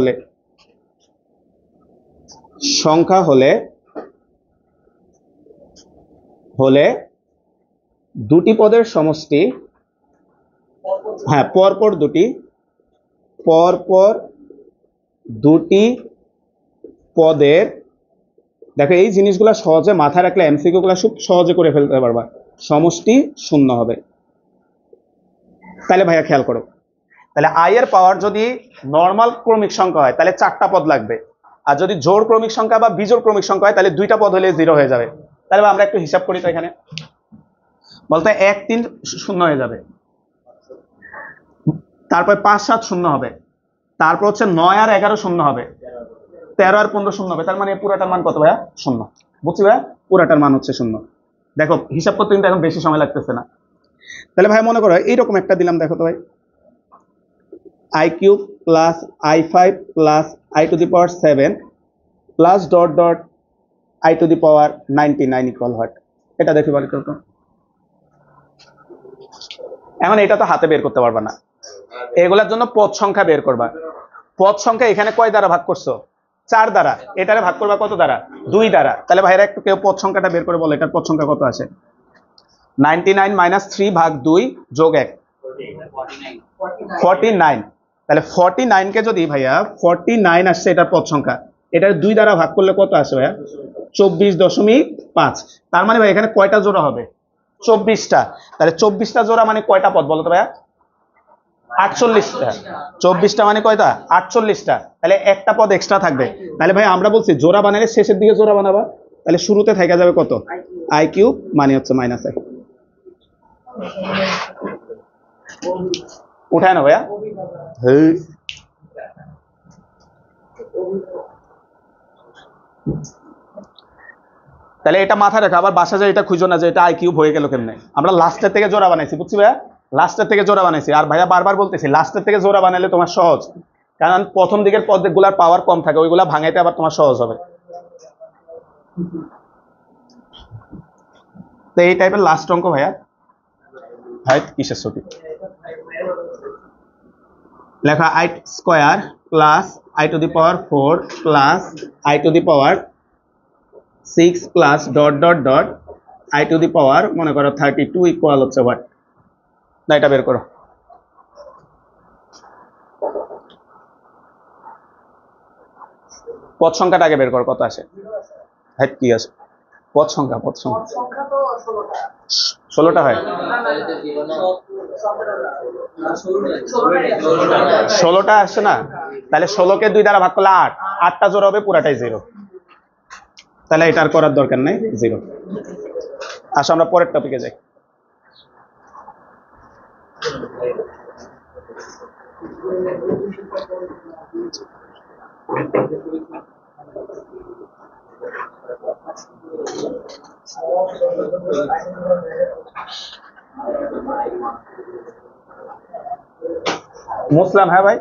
হলে দুটি পদের সমষ্টি, হ্যাঁ পরপর দুটি পদের দেখো এই জিনিসগুলো সহজে মাথায় রাখলে এমসিকিউ গুলো খুব সহজে করে ফেলতে পারবা। সমষ্টি শূন্য হবে। তাহলে ভাইয়া খেয়াল করো, তাহলে আই এর পাওয়ার যদি নর্মাল ক্রমিক সংখ্যা হয় তাহলে 4টা পদ লাগবে, আর যদি জোড় ক্রমিক সংখ্যা বা বিজোড় ক্রমিক সংখ্যা হয় তাহলে 2টা পদ হলে 0 হয়ে যাবে। তাহলে আমরা একটু হিসাব করি তো, এখানে বলতে 1 3 শূন্য হয়ে যাবে, তারপর 5 7 শূন্য হবে, তারপর হচ্ছে 9 আর 11 শূন্য হবে, 13 আর 15 শূন্য হবে। তার মানে পুরাটার মান কত ভাইয়া? শূন্য। বুঝছি ভাইয়া, পুরাটার মান হচ্ছে শূন্য। দেখো হিসাব করতে কিন্তু এখন বেশি সময় লাগতেছে না। তাহলে ভাই মনে করো এইরকম একটা দিলাম, দেখো তো ভাই, i³ plus i5 plus i⁻7 plus dot dot i⁻99 equal what? এটা দেখি বল তো। এখন এটা তো হাতে বের করতে পারবা না, এগুলার জন্য পদ সংখ্যা বের করবা। পদ সংখ্যা এখানে কয় দ্বারা ভাগ করছো? 4 দ্বারা। এটারে ভাগ করবা কত দ্বারা? 2 দ্বারা। তাহলে ভাইরা একটু কেউ পদ সংখ্যাটা বের করে বলো, এটার পদ সংখ্যা কত আসে? 99 - 3 ভাগ 2 যোগ 1 49। তাহলে 49 কে যদি ভাইয়া 49 আসছে এটার পদ সংখ্যা, এটার 2 দ্বারা ভাগ করলে কত আসে ভাইয়া? 24.5। তার মানে ভাই এখানে কয়টা জোড়া হবে? 24টা। তাহলে 24টা জোড়া মানে কয়টা পদ বলো তো ভাইয়া? 48টা। 24টা মানে কয়টা? 48টা। তাহলে একটা পদ এক্সট্রা থাকবে। তাহলে ভাই আমরা বলছি জোড়া বানালে শেষের দিকে জোড়া বানাবা, তাহলে শুরুতে থেকে যাবে কত? i³ মানে হচ্ছে -i। উঠায় না ভাইয়া? তাহলে এটা মাথায় রাখা, আবার বাসা যায় এটা খুঁজো না যে এটা i³ হয়ে গেল কেমনে। আমরা লাস্টের থেকে জোড়া বানাইছি, বুঝছি ভাইয়া? লাস্টের থেকে জোড়া বানাইছি। আর ভাইয়া বারবার বলতেছি লাস্টের থেকে জোড়া বানাইলে তোমার সহজ, কারণ প্রথম দিকের পদগুলার পাওয়ার কম থাকে, ওইগুলা ভাঙাইতে আবার তোমার সহজ হবে। তো এই টাইপের লাস্ট অঙ্ক ভাইয়া, ভাই কিসের ছবি লেখা? i² plus i⁴ plus i⁻6 plus dot dot dot i⁻, মনে করো 32 ইকুয়াল হচ্ছে হোয়াট? না এটা বের করো। পদ সংখ্যাটা আগে বের করো, কত আসে? হ্যাঁ কি আছে? পদ সংখ্যা 16টা হয়। 16টা আসছে না? তাহলে 16কে 2 দ্বারা ভাগ করলে 8, 8টা জোড়া হবে, পুরাটাই 0। তাহলে এটা আর করার দরকার নেই, 0। আসো আমরা পরের টপিকে যাই। মুসলাম, হ্যাঁ ভাই।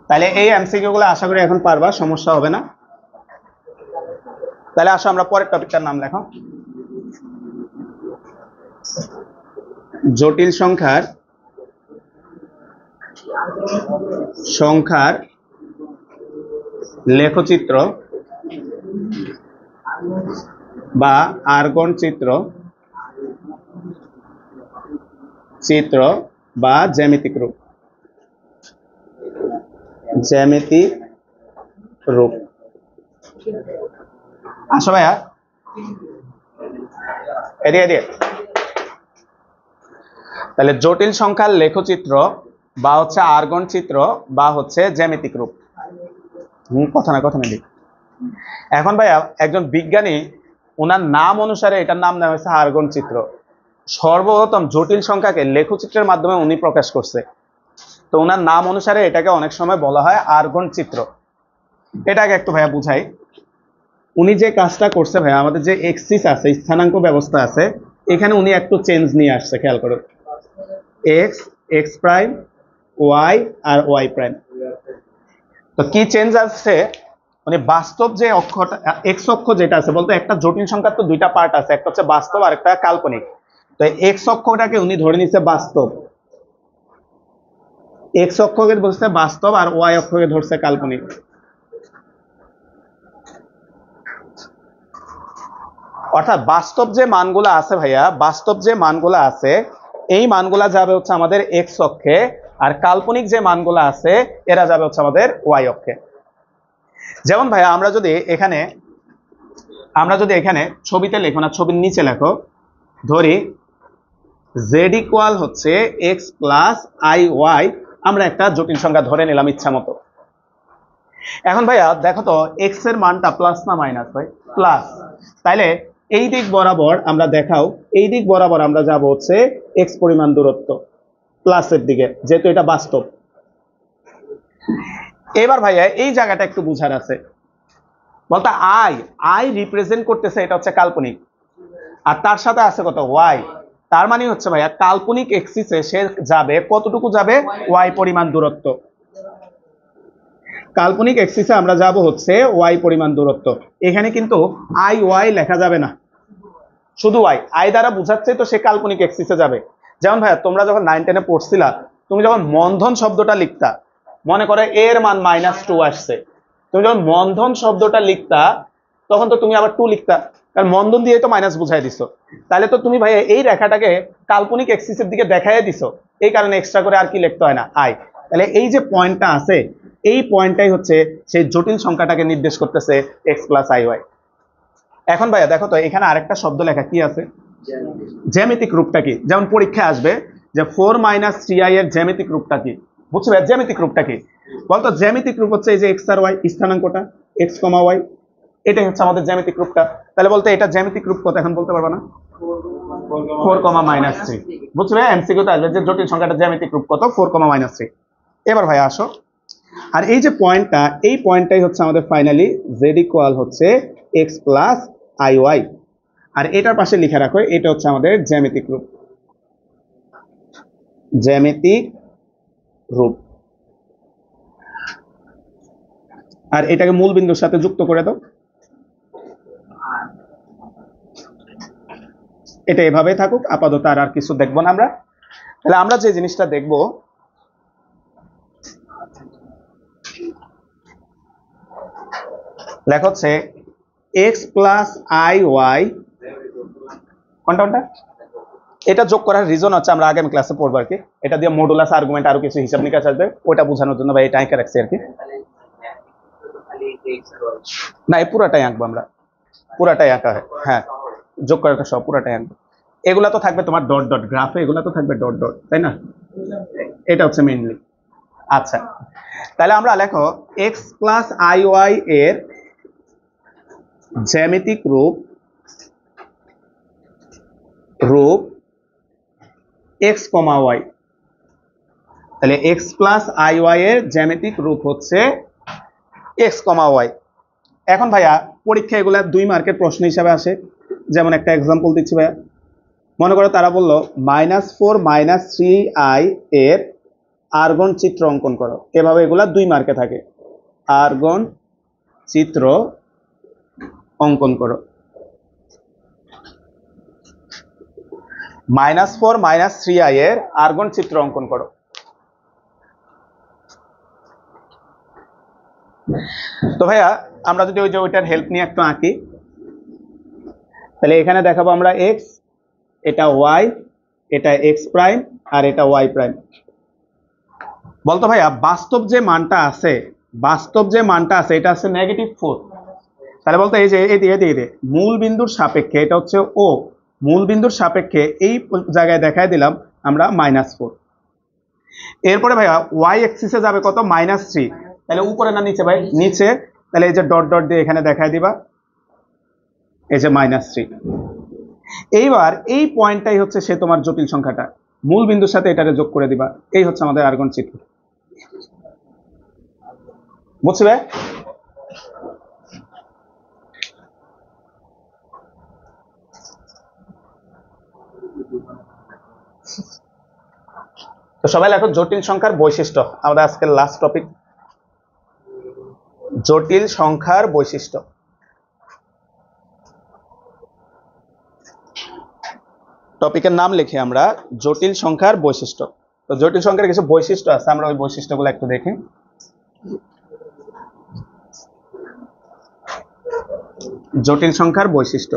তাহলে এই এমসিকিউ গুলো আশা করি এখন পারবা, সমস্যা হবে না। তাহলে আসো আমরা পরের টপিকটার নাম লেখো, জটিল সংখ্যার লেখচিত্র বা আর্গন চিত্র বা জ্যামিতিক রূপ। আসো ভাইয়া এদিকে। তাহলে জটিল সংখ্যার লেখচিত্র বা হচ্ছে আর্গন চিত্র বা হচ্ছে জ্যামিতিক রূপ। কথা না দিক। এখন ভাইয়া একজন বিজ্ঞানী, ওনার নাম অনুসারে এটার নাম দেওয়া হয়েছে আর্গন চিত্র। সর্বপ্রথম জটিল সংখ্যাকে লেখচিত্রের মাধ্যমে উনি প্রকাশ করছে, তো ওনার নাম অনুসারে এটাকে অনেক সময় বলা হয় আর্গন চিত্র। এটাকে একটু ভাইয়া বুঝাই। উনি যে কাজটা করছে ভাইয়া, আমাদের যে এক্সিস আছে, স্থানাঙ্ক ব্যবস্থা আছে, এখানে উনি একটু চেঞ্জ নিয়ে আসছে, খেয়াল করো। x', y আর y'। তো কি চেঞ্জ আসছে? মানে বাস্তব যে অক্ষটা এক্স অক্ষ যেটা আছে, বলতে একটা জটিল সংখ্যার তো 2টা পার্ট আছে, একটা হচ্ছে বাস্তব আর একটা কাল্পনিক। তো এক্স অক্ষটাকে উনি ধরে নিচ্ছে বাস্তব, এক্স অক্ষকে ধরছে বাস্তব আর ওয়াই অক্ষকে ধরছে কাল্পনিক। অর্থাৎ বাস্তব যে মানগুলো আছে ভাইয়া, বাস্তব যে মানগুলো আছে এই মানগুলা যাবে হচ্ছে আমাদের এক্স অক্ষে, আর কাল্পনিক যে মানগুলো আছে এরা যাবে হচ্ছে আমাদের ওয়াই অক্ষে। যেমন ভাইয়া আমরা যদি এখানে ছবিতে লেখো না, ছবির নিচে লেখো, ধরি জেড ইকুয়াল হচ্ছে এক্স প্লাস আই ওয়াই, আমরা একটা জটিল সংখ্যা ধরে নিলাম ইচ্ছা মতো। এখন ভাইয়া দেখো তো এক্স এর মানটা প্লাস না মাইনাস ভাই? প্লাস। তাইলে এই দিক বরাবর আমরা দেখাও, এই দিক বরাবর আমরা যাব হচ্ছে এক্স পরিমাণ দূরত্ব প্লাসের দিকে, যেহেতু এটা বাস্তব। এবার ভাইয়া এই জায়গাটা একটু বুঝার আছে, বলতে আই আই রিপ্রেজেন্ট করতেছে এটা হচ্ছে কাল্পনিক, আর তার সাথে আছে কত? ওয়াই। তার মানে হচ্ছে ভাইয়া কাল্পনিক এক্সিসে সে যাবে কতটুকু? যাবে ওয়াই পরিমাণ দূরত্ব। কাল্পনিক এক্সিসে আমরা যাব হচ্ছে ওয়াই পরিমাণ দূরত্ব। এখানে কিন্তু আই ওয়াই লেখা যাবে না, শুধু ওয়াই। আই দ্বারা বুঝাচ্ছে তো সে কাল্পনিক এক্সিসে যাবে। যেমন ভাইয়া তোমরা যখন 9-10-এ পড়ছিলা, তুমি যখন মন্ধন শব্দটা লিখতা, মনে করে এর মান -2 আসছে, তুমি যখন মন্ধন শব্দটা লিখতা তখন তো তুমি আবার 2 লিখতা, কারণ মন্ধন দিয়ে তো মাইনাস বুঝাই দিছো। তাহলে তো তুমি ভাইয়া এই রেখাটাকে কাল্পনিক এক্সিসের দিকে দেখাই দিছো, এই কারণে এক্সট্রা করে আর কি লিখতে হয় না, আই। তাহলে এই যে পয়েন্টটা আছে, এই পয়েন্টটাই হচ্ছে সেই জটিল সংখ্যাটাকে নির্দেশ করতেছে এক্স প্লাস আই ওয়াই। এখন ভাইয়া দেখো তো এখানে আরেকটা শব্দ লেখা কি আছে, জ্যামিতিক রূপটা কি? যেমন পরীক্ষা আসবে যে 4 - 3i এর জ্যামিতিক রূপটা কি? বুঝছো ভাইয়া জ্যামিতিক রূপটা কি? বলতো জ্যামিতিক রূপ হচ্ছে এই যে এক্স আর ওয়াই, স্থানাঙ্কটা এক্স কমা ওয়াই, এটাই হচ্ছে আমাদের জ্যামিতিক রূপটা। তাহলে বলতে এটা জ্যামিতিক রূপ কত এখন বলতে পারবা না? 4, -3। বুঝছো ভাইয়া এমসিকিউ তে আসবে যে জটিল সংখ্যাটা জ্যামিতিক রূপ কত? 4, -3। এবার ভাইয়া আসো, আর এই যে পয়েন্টটা, এই পয়েন্টটাই হচ্ছে আমাদের ফাইনালি জেড ইকুয়াল হচ্ছে এক্স প্লাস আই ওয়াই, আর এটার পাশে লিখে রাখো এটা হচ্ছে আমাদের জ্যামিতিক রূপ। জ্যামিতিক রূপ। আর এটাকে মূল বিন্দুর সাথে যুক্ত করে দাও। এটা এভাবেই থাকুক আপাতত, আর কিছু দেখবো না আমরা। তাহলে আমরা যে জিনিসটা দেখবো, লেখা হচ্ছে এক্স প্লাস আই ওয়াই, কোনটা? এটা যোগ করার রিজন হচ্ছে আমরা আগামী ক্লাসে পড়বো আর কি, এটা দিয়ে মডুলাস আর্গুমেন্ট আরো কিছু হিসাব নিকাশ আসবে, ওটা বোঝানোর জন্য ভাই এটা আঁকে রাখছি আর কি। না এই পুরাটাই আঁকবো আমরা, পুরাটাই আঁকা হয়, হ্যাঁ যোগ করাটা সব পুরাটাই আঁকবো। এগুলা তো থাকবে তোমার ডট ডট গ্রাফে, এগুলা তো থাকবে ডট ডট, তাই না? এটা হচ্ছে মেইনলি। আচ্ছা তাহলে আমরা লেখো এক্স প্লাস আই ওয়াই এর জ্যামিতিক রূপ এক্স কমা ওয়াই। তাহলে এক্স প্লাস আই ওয়াই এর জ্যামিতিক রূপ হচ্ছে এক্স কমা ওয়াই। এখন ভাইয়া পরীক্ষা এগুলা 2 মার্কের প্রশ্ন হিসাবে আসে। যেমন একটা এক্সাম্পল দিচ্ছি ভাইয়া, মনে করো তারা বললো -4 - 3i এর আর্গন চিত্র অঙ্কন করো। এভাবে এগুলা 2 মার্কে থাকে, আর্গন চিত্র অঙ্কন করো। -4 - 3i এর আর্গন চিত্র অঙ্কন করো। তো ভাইয়া আমরা যদি ওই যে ওইটার হেল্প নিয়ে একটু আঁকি, তাহলে এখানে দেখাবো আমরা এক্স, এটা ওয়াই, এটা এক্স প্রাইম, আর এটা ওয়াই প্রাইম। বলতো ভাইয়া বাস্তব যে মানটা আছে এটা আছে -4। তাহলে বলতো এই যে এদিকে মূল বিন্দুর সাপেক্ষে, এটা হচ্ছে ও, মূল বিন্দুর সাপেক্ষে এই জায়গায় দেখাই দিলাম আমরা -4। এরপরে ভাইয়া ওয়াই এক্সিসে যাবে কত? -3। তাহলে উপরে না নিচে ভাই? নিচে। তাহলে এই যে ডট ডট দিয়ে এখানে দেখাই দিবা এই যে -3। এইবার এই পয়েন্টটাই হচ্ছে সে তোমার জটিল সংখ্যাটা, মূল বিন্দুর সাথে এটাকে যোগ করে দিবা। এই হচ্ছে আমাদের আর্গন চিত্র। বুঝছি ভাই? তো সবাই লেখো জটিল সংখ্যার বৈশিষ্ট্য, আমাদের আজকের লাস্ট টপিক, জটিল সংখ্যার বৈশিষ্ট্য। টপিকের নাম লিখি আমরা জটিল সংখ্যার বৈশিষ্ট্য। তো জটিল সংখ্যার কিছু বৈশিষ্ট্য আছে, আমরা ওই বৈশিষ্ট্যগুলো একটু দেখি। জটিল সংখ্যার বৈশিষ্ট্য।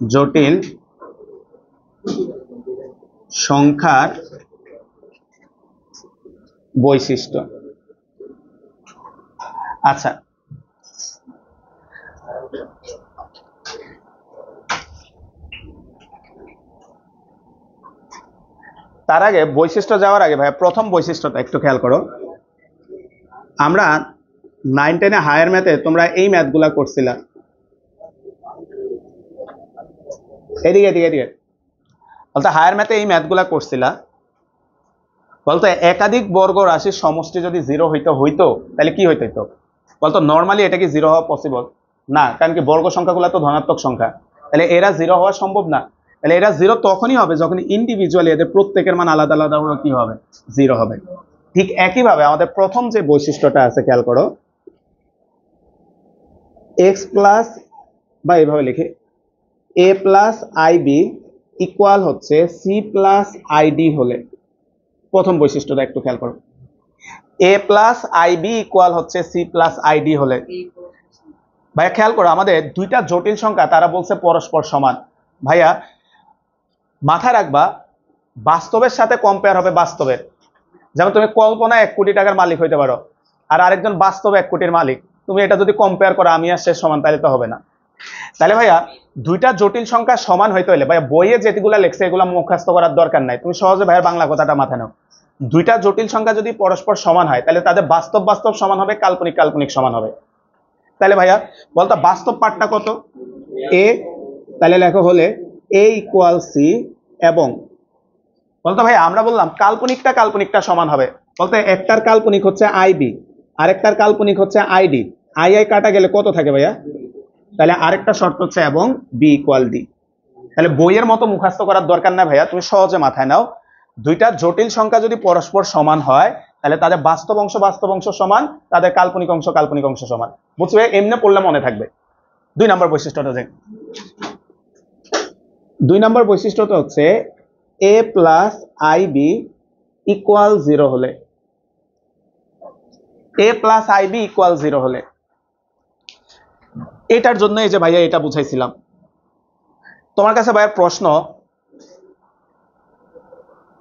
জটিল সংখ্যার বৈশিষ্ট্য। আচ্ছা, তার আগে বৈশিষ্ট্য যাওয়ার আগে ভাই প্রথম বৈশিষ্ট্যটা একটু খেয়াল করো। আমরা 9-10-এ হায়ার ম্যাথে তোমরা এই ম্যাথগুলা করছিলা, এদিকে এদিকে এদিকে, বলতে হায়ার ম্যাথে এই ম্যাথগুলা করছিলা, বলতো একাধিক বর্গ রাশির সমষ্টি যদি 0 হইতো তাহলে কি হইতো? বলতো নর্মালি এটা কি 0 হওয়া পসিবল না, কারণ কি বর্গ সংখ্যাগুলো তো ধনাত্মক সংখ্যা, তাহলে এরা 0 হওয়া সম্ভব না। তাহলে এরা 0 তখনই হবে যখন ইন্ডিভিজুয়ালি এদের প্রত্যেকের মান আলাদা আলাদা কি হবে, 0 হবে। ঠিক একইভাবে আমাদের প্রথম যে বৈশিষ্ট্যটা আছে খেয়াল করো, এক্স প্লাস, বা এইভাবে লিখে এ প্লাস আইবি ইকুয়াল হচ্ছে সি প্লাস আইডি হলে, প্রথম বৈশিষ্ট্যটা একটু খেয়াল করো, এ প্লাস আইবি ইকুয়াল হচ্ছে সি প্লাস আইডি হলে। ভাইয়া খেয়াল করো, আমাদের দুইটা জটিল সংখ্যা তারা বলছে পরস্পর সমান। ভাইয়া মাথায় রাখবা, বাস্তবের সাথে কম্পেয়ার হবে বাস্তবের। যেমন তুমি কল্পনা 1 কোটি টাকার মালিক হইতে পারো, আর আরেকজন বাস্তবে 1 কোটির মালিক, তুমি এটা যদি কম্পেয়ার করো আমি আর সে সমান, তাহলে তো হবে না। তাহলে ভাইয়া দুইটা জটিল সংখ্যা সমান হইতে হলে ভাইয়া বইয়ে যেগুলা লেখছে এগুলো মুখস্থ করার দরকার নাই, তুমি সহজে ভাইয়ের বাংলা কথাটা মাথায় নাও। দুইটা জটিল সংখ্যা যদি পরস্পর সমান হয় তাহলে তাদের বাস্তব বাস্তব সমান হবে, কাল্পনিক কাল্পনিক সমান হবে। তাহলে ভাইয়া বলতো বাস্তব পার্টটা কত, এ, তাহলে লেখো হলে এ ইকুয়াল সি, এবং বলতো ভাই আমরা বললাম কাল্পনিকটা কাল্পনিকটা সমান হবে, বলতে একটার কাল্পনিক হচ্ছে আইবি, আরেকটার কাল্পনিক হচ্ছে আইডি, আই আই কাটা গেলে কত থাকে ভাইয়া, তাহলে আরেকটা শর্ত হচ্ছে এবং বি ইকুয়াল ডি। তাহলে বইয়ের মতো মুখস্থ করার দরকার না ভাইয়া, তুমি সহজে মাথায় নাও, দুইটা জটিল সংখ্যা যদি পরস্পর সমান হয় তাহলে তাদের বাস্তব অংশ সমান, তাদের কাল্পনিক অংশ সমান। বুঝবে, এমনি পড়লে মনে থাকবে। 2 নম্বর বৈশিষ্ট্যটা দেখ, 2 নম্বর বৈশিষ্ট্যটা হচ্ছে এ প্লাস আইবি ইকুয়াল 0 হলে, এ প্লাস আইবি ইকুয়াল 0 হলে, এটার জন্য এই যে ভাইয়া এটা বুঝাইছিলাম। তোমার কাছে ভাইয়া প্রশ্ন,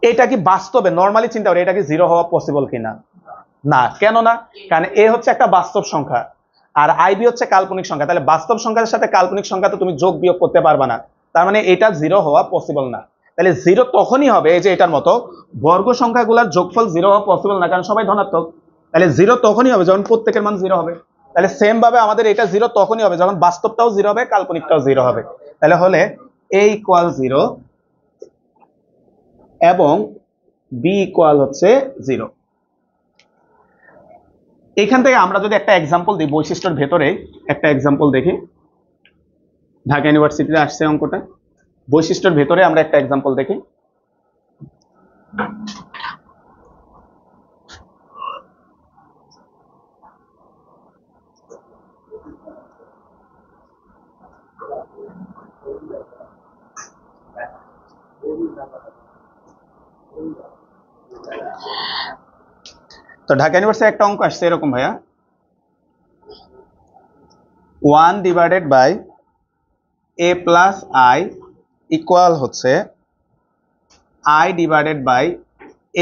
এটা কি বাস্তবে নরমালি চিন্তা করে এটা কি 0 হওয়া পসিবল কিনা? না, কেন না? কারণ এ হচ্ছে একটা বাস্তব সংখ্যা আর আইবি হচ্ছে কাল্পনিক সংখ্যা, তাহলে বাস্তব সংখ্যার সাথে কাল্পনিক সংখ্যা তো তুমি যোগ বিয়োগ করতে পারবা না, তার মানে এটা 0 হওয়া পসিবল না। তাহলে 0 তখনই হবে এই যে এটার মতো বর্গ সংখ্যাগুলোর যোগফল 0 হওয়া পসিবল না, কারণ সবাই ধনাত্মক। তাহলে 0 তখনই হবে যখন প্রত্যেকের মান 0 হবে। তাহলে সেম ভাবে আমাদের এটা 0 তখনই হবে যখন বাস্তবটাও 0 হবে, কাল্পনিকটাও 0 হবে। তাহলে হলে a ইকুয়াল 0 এবং b ইকুয়াল হচ্ছে 0। এখান থেকে আমরা যদি একটা এক্সাম্পল দিই, বৈশিষ্ট্যের ভেতরে একটা এক্সাম্পল দেখি, ঢাকা ইউনিভার্সিটিতে আসছে অঙ্কটা, বৈশিষ্ট্যের ভেতরে আমরা একটা এক্সাম্পল দেখি। তো ঢাকা ইউনিভার্সিটি একটা অঙ্ক আসছে এরকম ভাইয়া, 1 divided by a plus i equal হচ্ছে i divided by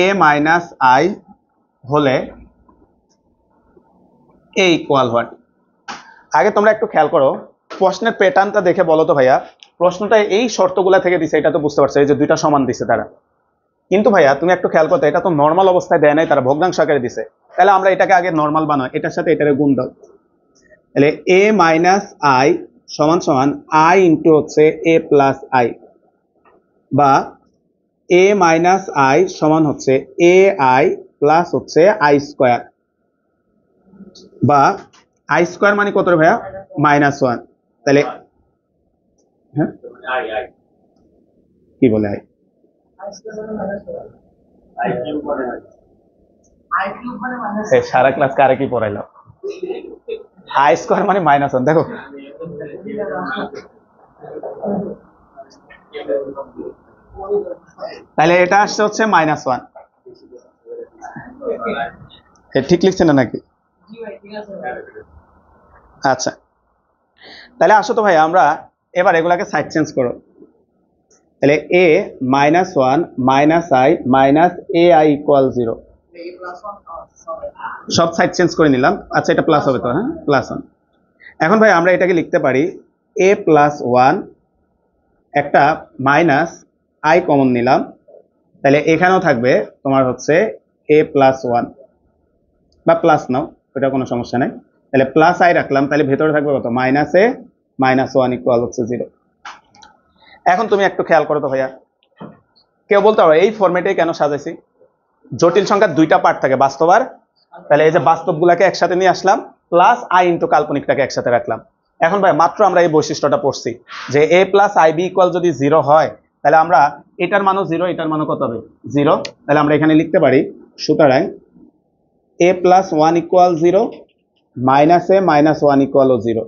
a minus i হলে a ইকুয়াল হোয়াট। আগে তোমরা একটু খেয়াল করো, প্রশ্নের প্যাটার্নটা দেখে বলো তো ভাইয়া, প্রশ্নটা এই শর্তগুলা থেকে দিছে, এটা তো বুঝতে পারছো, এই যে দুইটা সমান দিছে তারা, কিন্তু ভাইয়া তুমি একটু খেয়াল করতে, এটা তো নর্মাল অবস্থায় দেয় নাই, তারা ভগ্নাংশ আকারে দিছে। তাহলে আমরা এটাকে আগে নর্মাল বানাই, এটার সাথে এটারে গুণ দাও, তাহলে a মাইনাস আই সমান সমান i ইন্টু হচ্ছে a প্লাস আই, বা a মাইনাস আই সমান হচ্ছে a i প্লাস হচ্ছে i স্কোয়ার, বা i স্কোয়ার মানে কত রে ভাইয়া, -1। তাহলে হ্যাঁ কি বলে সারা ক্লাস কারে কি পড়াইলো, i স্কোয়ার মানে -1, দেখো তাহলে এটা আসছে হচ্ছে -1। ঠিক লিখছে না নাকি? আচ্ছা, তাহলে আসো তো ভাই আমরা এবার এগুলাকে সাইড চেঞ্জ করো, তাহলে a -1 minus I minus A I equal 0, সব সাইড চেঞ্জ করে নিলাম। আচ্ছা, এটা প্লাস হবে তো? হ্যাঁ, +1। এখন ভাই আমরা এটাকে লিখতে পারি a+1, একটা মাইনাস আই কমন নিলাম, তাহলে এখানেও থাকবে তোমার হচ্ছে a+1 বা প্লাস নাও, এটা কোনো সমস্যা নেই। তাহলে প্লাস আই রাখলাম, তাহলে ভেতরে থাকবে কত? -a-1 = 0। এখন তুমি একটু খেয়াল করো তো ভাইয়া, কেউ বলতে পারো এই ফরম্যাটে কেন সাজাইছি? জটিল সংখ্যার দুইটা পার্ট থাকে, বাস্তব আর, তাহলে এই যে বাস্তবগুলাকে একসাথে নিয়ে আসলাম, প্লাস আই ইন্টু কাল্পনিকটাকে একসাথে রাখলাম। এখন ভাই মাত্র আমরা এই বৈশিষ্ট্যটা পড়ছি যে a+ib = যদি 0 হয়, তাহলে আমরা এটার মানও 0, এটার মানও কত হবে? 0। তাহলে আমরা এখানে লিখতে পারি, সুতরাং a+1 = 0, -a-1 = 0।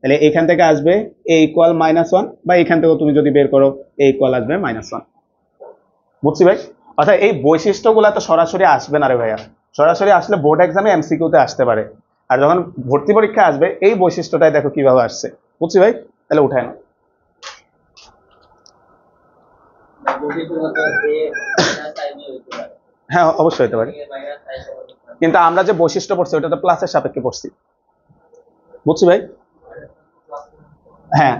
তাহলে এখান থেকে আসবে a = -1, বা এখান থেকে তুমি যদি বের করো a = আসবে -1। বুঝছি ভাই? অর্থাৎ এই বৈশিষ্ট্যগুলো তো সরাসরি আসবে না রে ভাইয়া, সরাসরি আসলে বোর্ড এক্সামে এমসিকিউতে আসতে পারে, আর যখন ভর্তি পরীক্ষা আসবে এই বৈশিষ্ট্যটাই দেখো কিভাবে আসছে। বুঝছি ভাই? তাহলে উঠায় না। হ্যাঁ, অবশ্যই হতে পারে, কিন্তু আমরা যে বৈশিষ্ট্য পড়ছি ওটা তো প্লাসের সাপেক্ষে পড়ছি। বুঝছি ভাই? হ্যাঁ,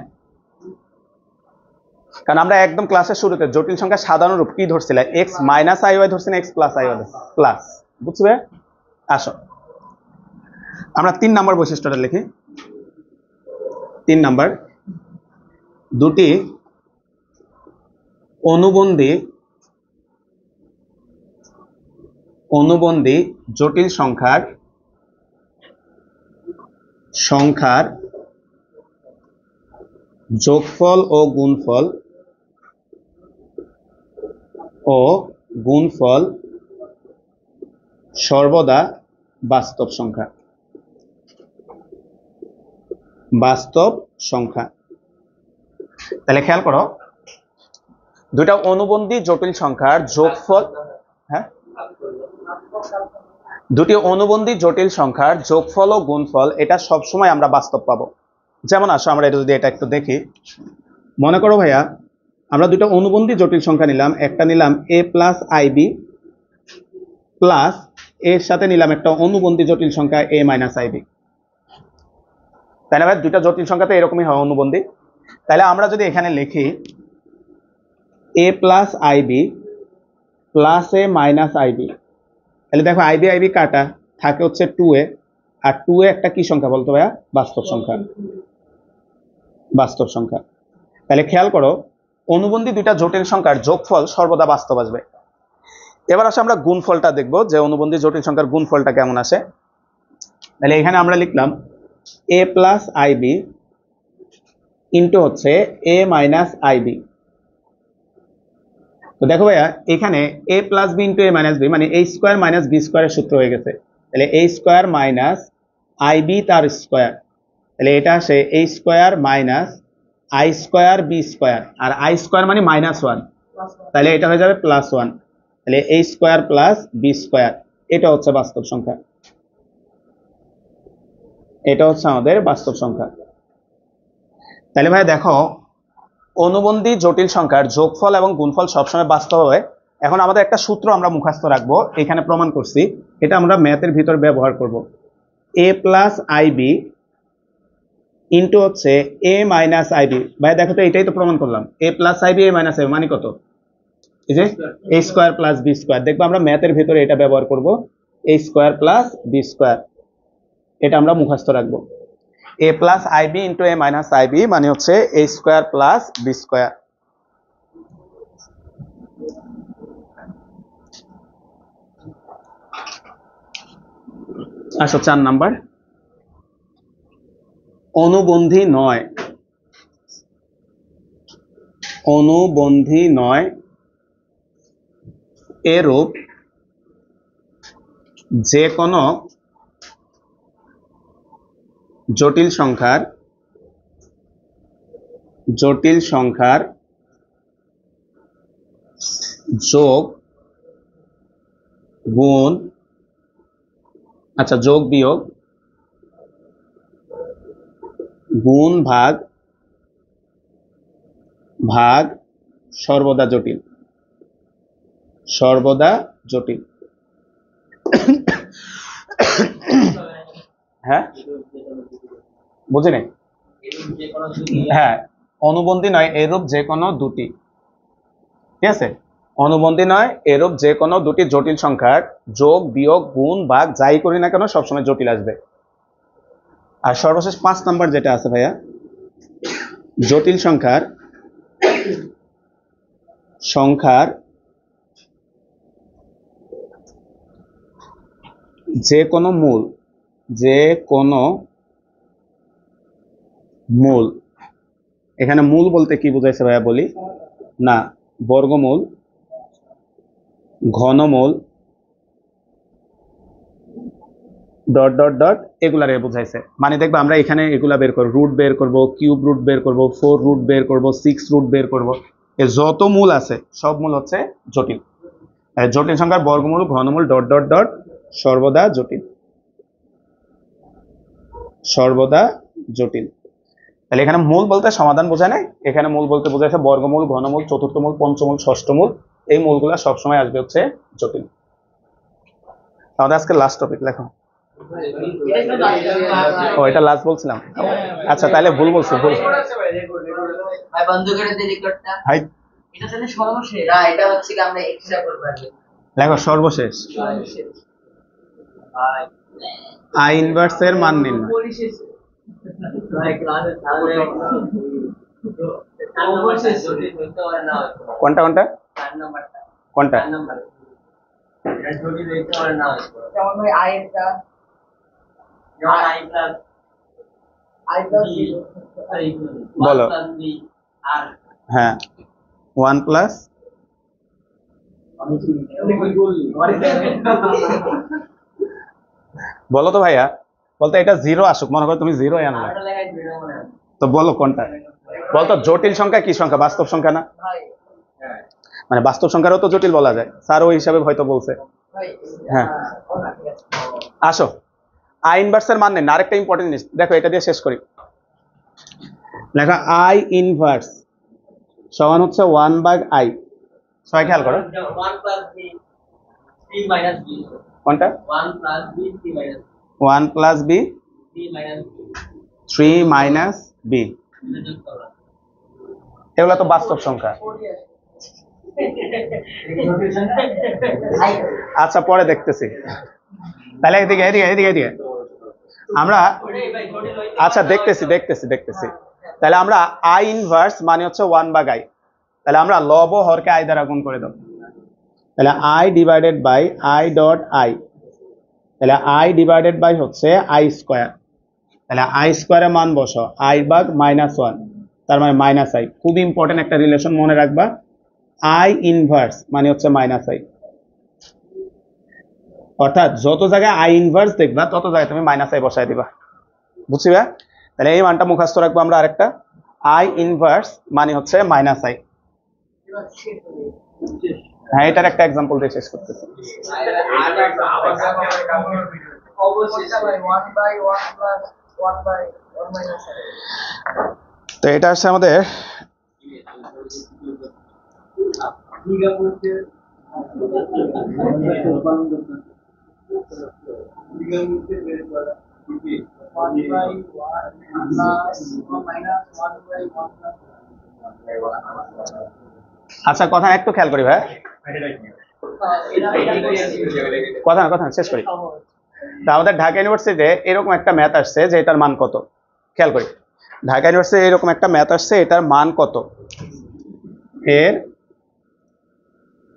কারণ আমরা একদম ক্লাসের শুরুতে জটিল সংখ্যা সাধারণ রূপ কি ধরছিলাম? x - iy ধরছি না x + iy প্লাস। বুঝছি ভাই? আসো আমরা 3 নম্বর বৈশিষ্ট্যটা লিখি। 3 নম্বর, দুটি অনুবন্ধী জটিল সংখ্যার যোগফল ও গুণফল সর্বদা বাস্তব সংখ্যা। তাহলে খেয়াল করো, দুইটা অনুবন্ধী জটিল সংখ্যার যোগফল, হ্যাঁ, দুটি অনুবন্ধী জটিল সংখ্যার যোগফল ও গুণফল এটা সবসময় আমরা বাস্তব পাবো। যেমন আসো আমরা এটা যদি এটা একটু দেখি, মনে করো ভাইয়া আমরা দুটো অনুবন্ধী জটিল সংখ্যা নিলাম, একটা নিলাম a+ib প্লাস এর সাথে নিলাম একটা অনুবন্ধী জটিল সংখ্যা a-ib। তাই না ভাই? দুইটা জটিল সংখ্যা তো এরকমই হয়, অনুবন্ধী। তাহলে আমরা যদি এখানে লিখি a+ib প্লাস a-ib, তাহলে দেখো ib কাটা থাকে হচ্ছে 2a, আর 2a একটা কি সংখ্যা বলতো ভাইয়া? বাস্তব সংখ্যা। তাহলে খেয়াল করো, অনুবন্ধী দুইটা জটিল সংখ্যার যোগফল সর্বদা বাস্তব আসবে। এবার আসলে আমরা গুণফলটা দেখব যে অনুবন্ধী জটিল সংখ্যার গুণফলটা কেমন আসে। তাহলে এখানে আমরা লিখলাম a+ib ইন্টু হচ্ছে a-ib। তো দেখো ভাইয়া এখানে a+b ইন্টু a-b মানে a² - b² এর সূত্র হয়ে গেছে। তাহলে a² - ib তার স্কয়ার, তাহলে এটা আসে a² - i² b², আর i² মানে -1, তাহলে এটা হয়ে যাবে +1। তাহলে a² + b², এটা হচ্ছে বাস্তব সংখ্যা, এটা হচ্ছে আমাদের বাস্তব সংখ্যা। তাহলে ভাই দেখো, অনুবন্ধী জটিল সংখ্যার যোগফল এবং গুণফল সবসময় বাস্তব হবে। এখন আমাদের একটা সূত্র আমরা মুখস্থ রাখবো, এখানে প্রমাণ করছি, এটা আমরা ম্যাথের ভিতর ব্যবহার করব। a+ib ইন্টু হচ্ছে a-ib। ভাই দেখো তো, এটাই তো প্রমাণ করলাম, a+ib a-ib মানে কত? এই যে a² + b²। দেখবো আমরা ম্যাথের ভিতরে এটা ব্যবহার করব, a² + b², এটা আমরা মুখস্থ রাখবো। a+ib ইন্টু a-ib মানে হচ্ছে a² + b²। আসো 4 নাম্বার, অনুবন্ধী নয় এরূপ যে কোনো জটিল সংখ্যার যোগ বিয়োগ গুণ ভাগ সর্বদা জটিল। হ্যাঁ বুঝিনি। হ্যাঁ অনুবন্ধী নয় এরূপ যে কোনো দুটি, ঠিক আছে, অনুবন্ধী নয় এরূপ যে কোনো দুটি জটিল সংখ্যার যোগ বিয়োগ গুণ ভাগ যাই করি না কেন সবসময় জটিল আসবে। আর সর্বশেষ 5 নাম্বার যেটা আছে ভাইয়া, জটিল সংখ্যার যে কোনো মূল, এখানে মূল বলতে কি বুঝাইছে ভাইয়া বলি না, বর্গমূল, ঘনমূল, ডট ডট ডট এগুলারে বুঝাইছে। মানে দেখবো আমরা এখানে এগুলা বের করবো, রুট বের করবো, কিউব রুট বের করবো, 4 রুট বের করবো, 6 রুট বের করবো, এর যত মূল আছে সব মূল হচ্ছে জটিল। জটিল সংখ্যার বর্গমূল, ঘনমূল, ডট ডট ডট সর্বদা জটিল। তাহলে এখানে মূল বলতে সমাধান বোঝায় না, এখানে মূল বলতে বোঝাইছে বর্গমূল, ঘনমূল, চতুর্থমূল, পঞ্চমূল, ষষ্ঠমূল, এই মূলগুলা সবসময় আসবে হচ্ছে জটিল। আমাদের আজকে লাস্ট টপিক লেখো। ও এটা লাস্ট বলছিলাম, আচ্ছা তাহলে ভুল বলছি, ভুল ভাই বন্ধ করে দে রেকর্ডটা। ভাই এটা তাহলে সর্বশেষ না, এটা হচ্ছে কি আমরা এক্সট্রা করব আর লেখো সর্বশেষ আই ইনভার্স এর মান নির্ণয়। ভাই ক্লাসে থাকলে সর্বশেষ জটিল হইতে পারে না, কোনটা 4 নাম্বারটা, কোনটা 4 নাম্বার এটা জটিল হইতে পারে না, যেমন ভাই আই এরটা, যেমন আই প্লাস বলো। আর হ্যাঁ 1 প্লাস বলো তো ভাইয়া, বলতো এটা জিরো আসুক, মনে করো তুমি জিরো আনলে, তো বলো কোনটা, বলতো জটিল সংখ্যা কি সংখ্যা, বাস্তব সংখ্যা না, মানে বাস্তব সংখ্যারও তো জটিল বলা যায়, স্যার ওই হিসাবে হয়তো বলছে। হ্যাঁ আসো আই ইনভার্সের মান নেই, আরেকটা ইম্পর্টেন্ট জিনিস দেখো, এটা দিয়ে শেষ করি। লেখা আই ইনভার্স সমান হচ্ছে 1/i, সবাই খেয়াল করো 1 প্লাস b 3 মাইনাস b, কোনটা 1 plus b 3 minus 1 plus b 3 minus 3 minus b, এগুলো তো বাস্তব সংখ্যা। আচ্ছা পরে দেখতেছি, তাহলে এদিকে এদিকে এদিকে এদিকে আমরা, আচ্ছা দেখতেছি। তাহলে আমরা আই ইনভার্স মানে হচ্ছে 1/i, তাহলে আমরা লব ও হরকে আই দ্বারা গুণ করে দেব, তাহলে i divided by i dot i, তাহলে আই ডিভাইডেড বাই হচ্ছে আই স্কোয়ার, তাহলে আই স্কোয়ারের মান বসো, আই ভাগ -1, তার মানে মাইনাস আই। খুব ইম্পর্টেন্ট একটা রিলেশন মনে রাখবা, আই ইনভার্স মানে হচ্ছে -i, অর্থাৎ যত জায়গায় আই ইনভার্স দেখবা তত জায়গায় তুমি -i বসায় দিবা, বুঝছি ভাই? তাহলে এই মানটা মুখস্থ রাখবো আমরা আরেকটা, আই ইনভার্স মানে হচ্ছে -i। হ্যাঁ এটার একটা এক্সাম্পল দিয়ে শেষ করতেছি। তো এটা হচ্ছে আমাদের আচ্ছা কথা একটু খেয়াল করি ভাই, কথা শেষ করি। তা আমাদের ঢাকা ইউনিভার্সিটিতে এরকম একটা ম্যাথ আসছে যে এটার মান কত, খেয়াল করি, ঢাকা ইউনিভার্সিটি এরকম একটা ম্যাথ আসছে, এটার মান কত, এর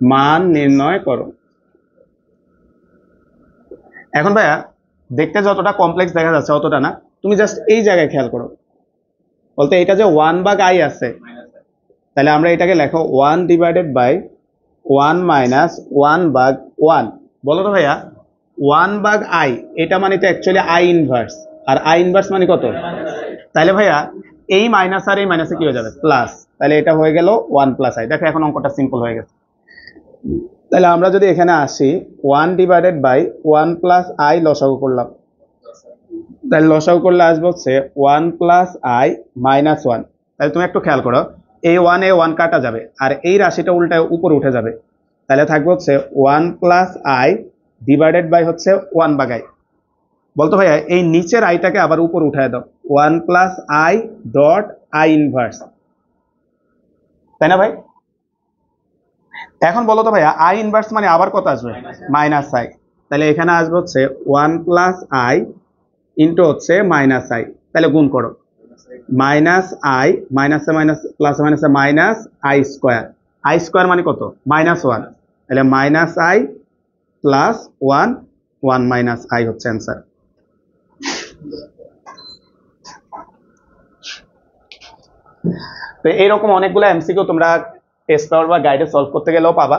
মান নির্ণয় করো। এখন ভাইয়া দেখতে যতটা কমপ্লেক্স দেখা যাচ্ছে অতটা না, তুমি জাস্ট এই জায়গায় খেয়াল করো, বলতে এটা যে 1/i আছে, তাহলে আমরা এটাকে লেখো 1 ডিভাইডেড বাই 1 মাইনাস 1/1, বলো তো ভাইয়া 1/i এটা মানে তো অ্যাকচুয়ালি আই ইনভার্স, আর আই ইনভার্স মানে কত, তাহলে ভাইয়া এই মাইনাস আর এই মাইনাসে কি হয়ে যাবে প্লাস, তাহলে এটা হয়ে গেল 1 প্লাস আই। দেখো এখন অঙ্কটা সিম্পল হয়ে গেছে। তাহলে আমরা যদি এখানে আসি 1 ডিভাইডেড বাই 1 প্লাস আই লসাগু করলাম, তাহলে লসাগু করলে আসবে হচ্ছে 1 প্লাস আই মাইনাস 1। তাহলে তুমি একটু খেয়াল করো, এই 1 কাটা যাবে আর এই রাশিটা উল্টায় উপরে উঠে যাবে, তাহলে থাকবে হচ্ছে 1 প্লাস আই ডিভাইডেড বাই হচ্ছে 1/i। বলতো ভাইয়া এই নিচের আইটাকে আবার উপর উঠায় দাও, 1 plus I dot I inverse, তাই না ভাই? এখন বলো তো ভাইয়া আই ইনভার্স মানে আবার কত আসবে? Minus I. তাহলে এখানে আসবে হচ্ছে 1 প্লাস আই ইন্টু হচ্ছে মাইনাস আই, তাহলে গুণ করো, মাইনাস আই মাইনাসে মাইনাস প্লাসে মাইনাসে মাইনাস আই স্কোয়ার মানে কত? -1, তাহলে minus I plus 1 minus I হচ্ছে অ্যান্সার। তো এইরকম অনেকগুলো এমসিকিউ তোমরা টেস্ট পেপার বা গাইডে সলভ করতে গেলেও পাবা।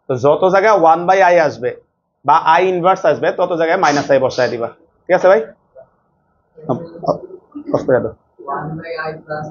তো যত জায়গায় 1/i আসবে বা আই ইনভার্স আসবে তত জায়গায় মাইনাস আই বসায় দিবা, ঠিক আছে ভাই? অফ করে দাও। 1/i plus